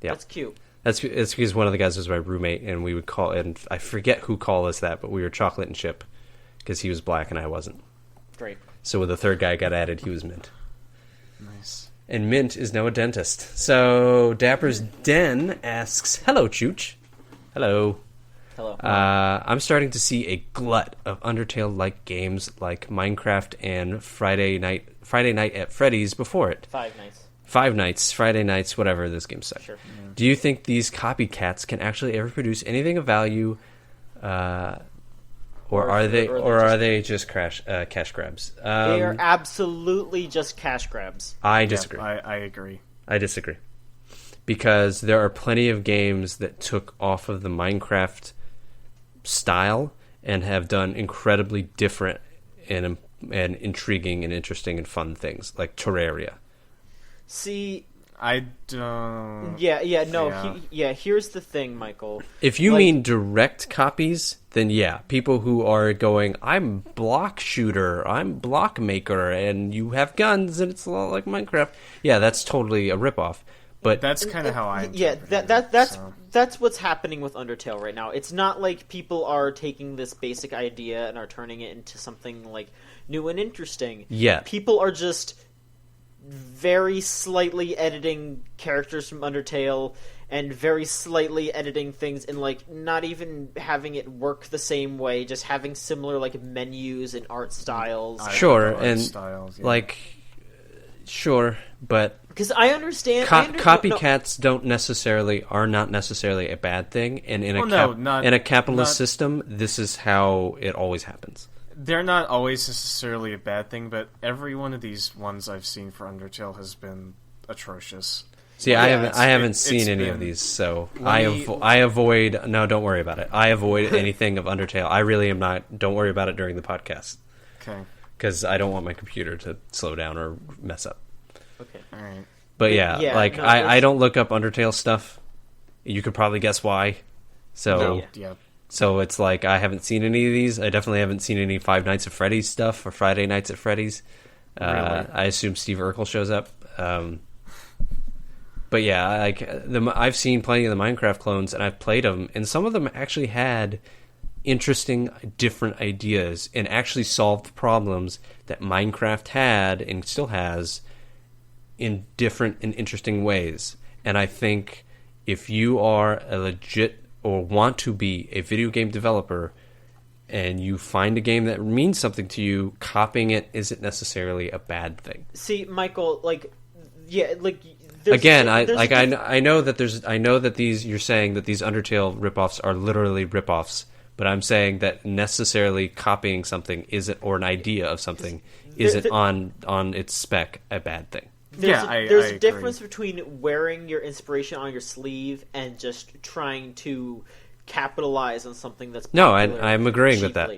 Yeah. that's cute. It's because one of the guys was my roommate, and we would call, and I forget who called us that, but we were chocolate and chip because he was black and I wasn't. Great. So when the third guy got added, he was Mint. Nice. And Mint is now a dentist. So Dapper's Den asks, "Hello, Chooch." Hello. Hello. I'm starting to see a glut of Undertale-like games like Minecraft and Friday Night at Freddy's before it. Five Nights, Friday Nights, whatever this game said. Sure. Yeah. Do you think these copycats can actually ever produce anything of value, or are they just cash grabs? They are absolutely just cash grabs. I disagree. Yeah, I agree. I disagree. Because there are plenty of games that took off of the Minecraft style and have done incredibly different and intriguing and interesting and fun things, like Terraria. See, I don't... here's the thing, Michael. If you mean direct copies, then yeah, people who are going, I'm block shooter, I'm block maker, and you have guns, and it's a lot like Minecraft. Yeah, that's totally a ripoff. But that's kind of how I that's what's happening with Undertale right now. It's not like people are taking this basic idea and are turning it into something like new and interesting. Yeah, people are just very slightly editing characters from Undertale and very slightly editing things and like not even having it work the same way, just having similar like menus and art styles. Sure, but because I understand, copycats are not necessarily a bad thing, and in a capitalist system, this is how it always happens. They're not always necessarily a bad thing, but every one of these ones I've seen for Undertale has been atrocious. See, I haven't seen any of these, so I avoid. No, don't worry about it. I avoid anything of Undertale. I really am not. Don't worry about it during the podcast. Okay. Because I don't want my computer to slow down or mess up. Okay. All right. But I don't look up Undertale stuff. You could probably guess why. So yeah. So it's like I haven't seen any of these. I definitely haven't seen any Five Nights at Freddy's stuff or Friday Nights at Freddy's. Really? I assume Steve Urkel shows up. But yeah, I've seen plenty of the Minecraft clones, and I've played them, and some of them actually had interesting, different ideas and actually solved problems that Minecraft had and still has in different and interesting ways. And I think if you are a legit or want to be a video game developer and you find a game that means something to you, copying it isn't necessarily a bad thing. See, Michael, I know that you're saying that these Undertale ripoffs are literally ripoffs, but I'm saying that necessarily copying something isn't, or an idea of something isn't on its spec a bad thing. There's a difference between wearing your inspiration on your sleeve and just trying to capitalize on something that's popular. No, I'm agreeing with that.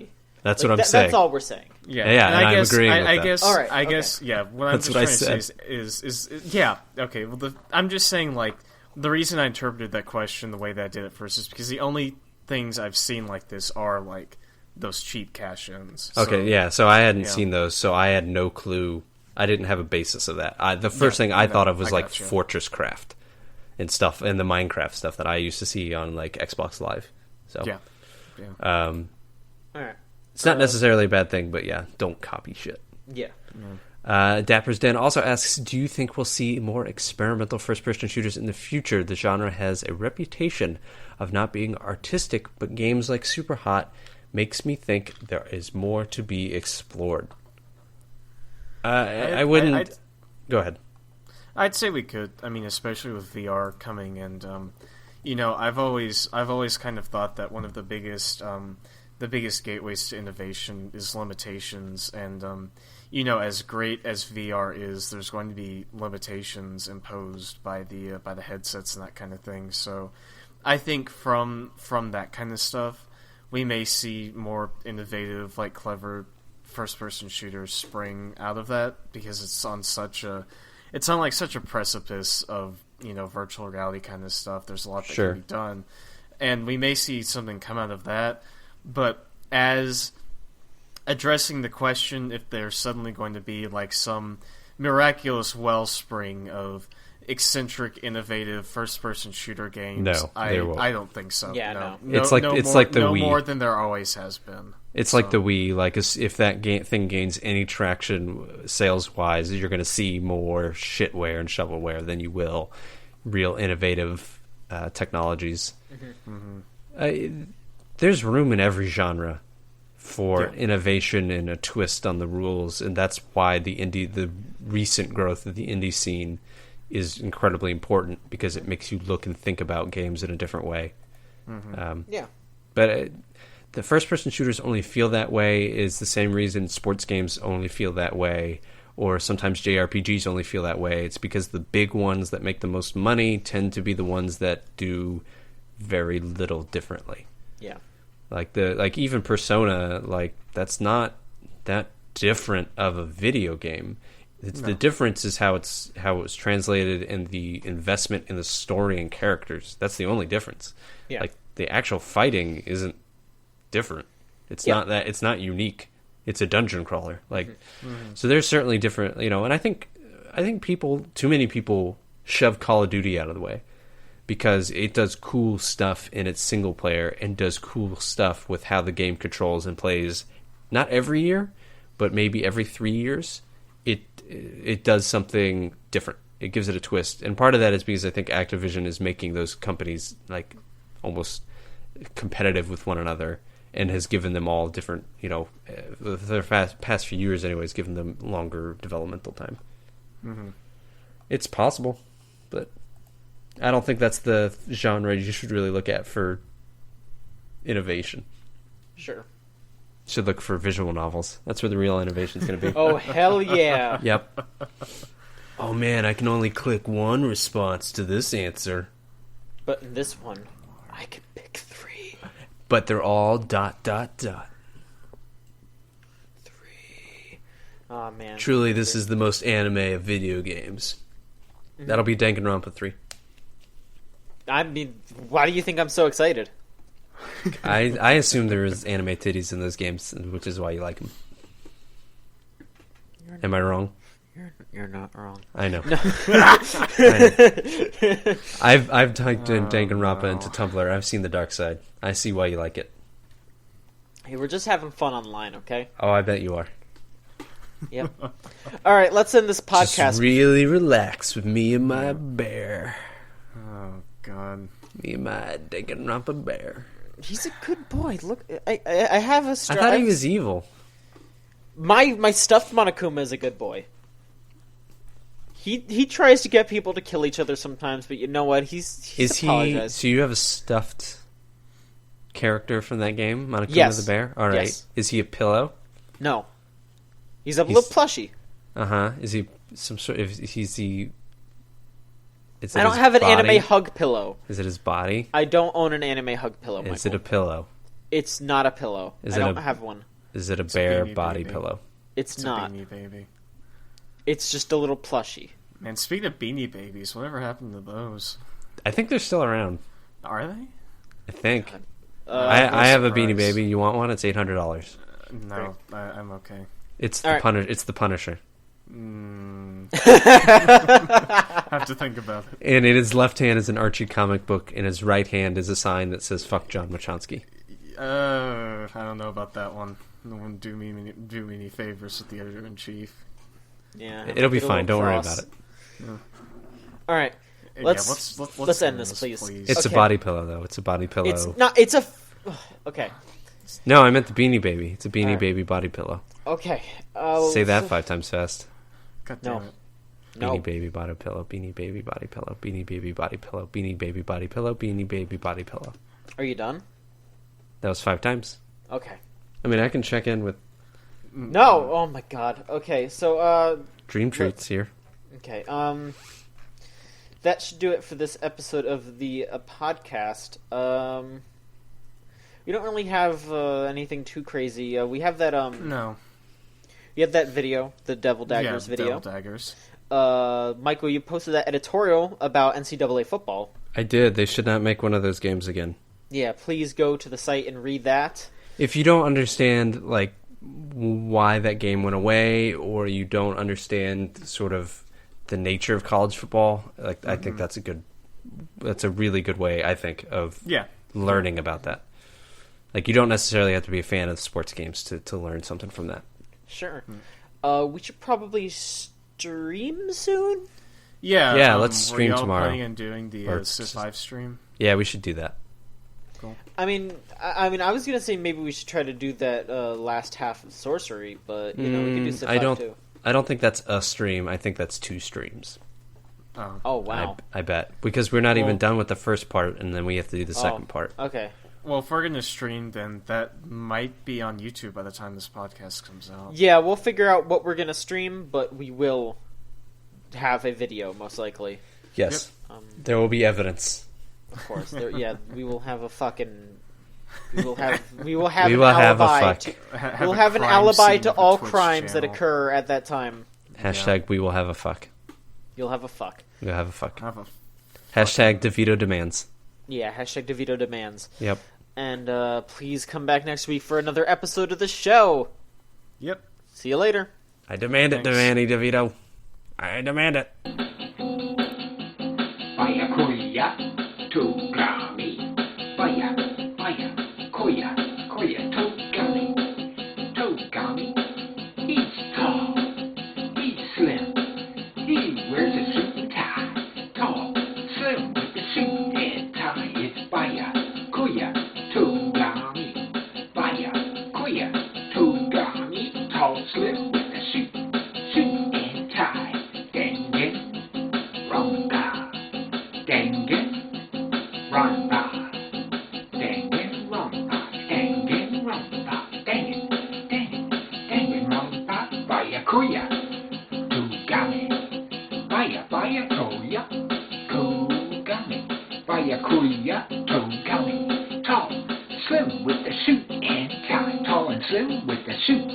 That's what I'm saying. That's all we're saying. Yeah, and I'm agreeing with that. All right, I guess, yeah. What I'm just trying to say is yeah. Okay. Well, I'm just saying, like, the reason I interpreted that question the way that I did at first is because the only things I've seen like this are like those cheap cash-ins. Okay, yeah. So I hadn't seen those, so I had no clue. I didn't have a basis of that. The first thing I thought of was like Fortress Craft and stuff, and the Minecraft stuff that I used to see on like Xbox Live. So yeah. All right. It's not necessarily a bad thing, but yeah, don't copy shit. Yeah. Dapper's Den also asks, do you think we'll see more experimental first-person shooters in the future? The genre has a reputation of not being artistic, but games like Superhot makes me think there is more to be explored. I wouldn't... Go ahead. I'd say we could. I mean, especially with VR coming, and I've always kind of thought that one of the biggest gateways to innovation is limitations, and as great as VR is, there's going to be limitations imposed by the headsets and that kind of thing. So, I think from that kind of stuff, we may see more innovative, like clever first-person shooters spring out of that, because it's on such a precipice of virtual reality kind of stuff. There's a lot that can be done, and we may see something come out of that. But as addressing the question if there's suddenly going to be like some miraculous wellspring of eccentric, innovative first-person shooter games. No, there won't. I don't think so. Yeah, no. It's like the no Wii. more than there always has been. It's like the Wii. Like if that thing gains any traction sales-wise, you're going to see more shitware and shovelware than you will real innovative technologies. There's room in every genre for innovation and a twist on the rules, and that's why the recent growth of the indie scene is incredibly important, because it makes you look and think about games in a different way. But the first-person shooters only feel that way is the same reason sports games only feel that way, or sometimes JRPGs only feel that way. It's because the big ones that make the most money tend to be the ones that do very little differently. Yeah. Like even Persona, like that's not that different of a video game. The difference is how it was translated and the investment in the story and characters. That's the only difference. Yeah. Like the actual fighting isn't different. It's not unique. It's a dungeon crawler. Like so there's certainly different, and I think too many people shove Call of Duty out of the way, because it does cool stuff in its single player and does cool stuff with how the game controls and plays. Not every year, but maybe every 3 years, it does something different. It gives it a twist, and part of that is because I think Activision is making those companies like almost competitive with one another, and has given them all different, their past few years anyways, given them longer developmental time. It's possible, but I don't think that's the genre you should really look at for innovation. Sure. You should look for visual novels. That's where the real innovation is going to be. Oh, hell yeah. Yep. Oh man, I can only click one response to this answer. But in this one, I can pick 3. But they're all ... 3. Oh man. Truly, this is the most anime of video games. That'll be Danganronpa 3. I mean, why do you think I'm so excited? I assume there is anime titties in those games, which is why you like them. Am I wrong? You're not wrong. I know. No. I've typed in Danganronpa into Tumblr. I've seen the dark side. I see why you like it. Hey, we're just having fun online, okay? Oh, I bet you are. Yep. All right, let's end this podcast. Just really relax with me and my bear. Oh God. Me and my Danganronpa bear. He's a good boy. Look, I have a. I thought he was evil. My stuffed Monokuma is a good boy. He tries to get people to kill each other sometimes, but you know what? He's apologized. So you have a stuffed character from that game, Monokuma Yes. the bear? All right. Yes. Is he a pillow? No. He's a little plushie. Uh-huh. Is he some sort of... He's the... I don't have an anime hug pillow. Is it his body? I don't own an anime hug pillow, Michael. Is it a pillow? It's not a pillow. I don't have one. Is it a bear Beanie body Baby. pillow? It's not. A Beanie Baby. It's just a little plushie. Man, speaking of Beanie Babies, whatever happened to those? I think they're still around. Are they? I think. God. I have a Beanie surprised. Baby. You want one? It's $800. No, I'm okay. It's All right. It's the Punisher. Have to think about it. And in his left hand is an Archie comic book, and his right hand is a sign that says "Fuck John Wachowski." I don't know about that one. No one do me any favors with the editor in chief. Yeah, It'll be get a fine. little Don't worry cross. about it. All right, Yeah, let's end this, please. It's a Okay. body pillow, though. It's a body pillow. It's not. It's a. Okay. No, I meant the Beanie Baby. It's a Beanie Alright. Baby body pillow. Okay. Say that 5 times fast. God No. damn it. No. Beanie Baby body pillow. Beanie Baby body pillow. Beanie Baby body pillow. Beanie Baby body pillow. Beanie Baby body pillow. Are you done? That was 5 times. Okay. I mean, I can check in with No. Oh my God. Okay. So. Dream Treats here. Okay. That should do it for this episode of the podcast. We don't really have anything too crazy. We have that No. We have that video, the Devil Daggers Yeah, video. Devil Daggers. Michael, you posted that editorial about NCAA football. I did. They should not make one of those games again. Yeah, please go to the site and read that. If you don't understand, like, why that game went away, or you don't understand sort of the nature of college football. Like I think that's a really good way, I think, of learning about that. Like you don't necessarily have to be a fan of sports games to learn something from that. Sure. We should probably stream soon. Yeah, let's stream tomorrow. Planning on doing the Civ 5 stream. Yeah, we should do that. Cool. I mean, I was gonna say maybe we should try to do that last half of Sorcery, but we can do Civ 5 too. I don't think that's a stream. I think that's 2 streams. Oh wow! I bet because we're not even done with the first part, and then we have to do the second part. Okay. Well, if we're going to stream, then that might be on YouTube by the time this podcast comes out. Yeah, we'll figure out what we're going to stream, but we will have a video, most likely. Yes. There will be evidence. Of course. We will have a fucking... We will have an alibi to all crimes that occur at that time. Hashtag we will have a fuck. You'll have a fuck. You'll have a fuck. Hashtag DeVito demands. Yeah, hashtag DeVito demands. Yep. And please come back next week for another episode of the show. Yep. See you later. I demand it, Danny DeVito. I demand it. Vaya koya, togami. Vaya, koya, togami. Togami. He's tall. He's slim. He wears a suit and tie. Tall, slim with the suit and tie. It's Vaya koya, togami. Vaya koya, togami. Tall, slim with the suit and tie. Dangan, rumba. Dangan, rumba. Dangan, rumba. Dangan, rumba. Dangan, rumba. Vaya koya, togami. Vaya koya, togami. Vaya koya, togami. Tall, slim with the suit and tie. Tall and slim with the suit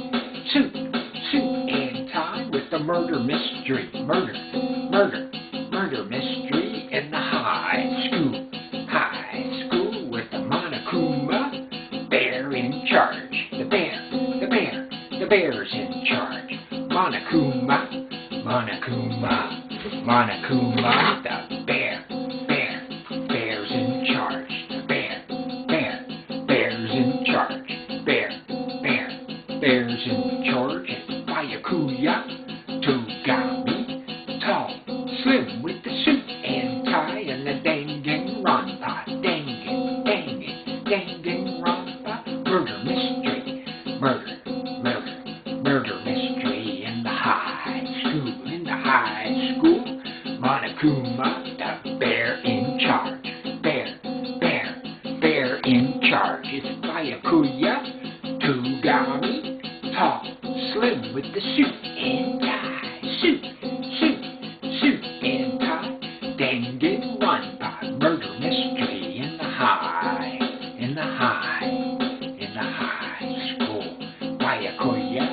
and tie. With the murder mystery. Murder mystery in the high school. High school with the Monokuma bear in charge. The bear's in charge. Monokuma, the bear's in charge. The bear's in charge. Bear's in charge. It's Bayakuya, Togami, tall, slim with the suit and tie and the dangin' rompa. Dangin' rompa. Murder mystery. Murder mystery in the high school. Monokuma, the bear in charge. Bear in charge. It's Bayakuya, Togami, tall, slim with the suit and tie. Suit and tie. Dangin' rompa. Murder mystery in the high school. Bayakuya,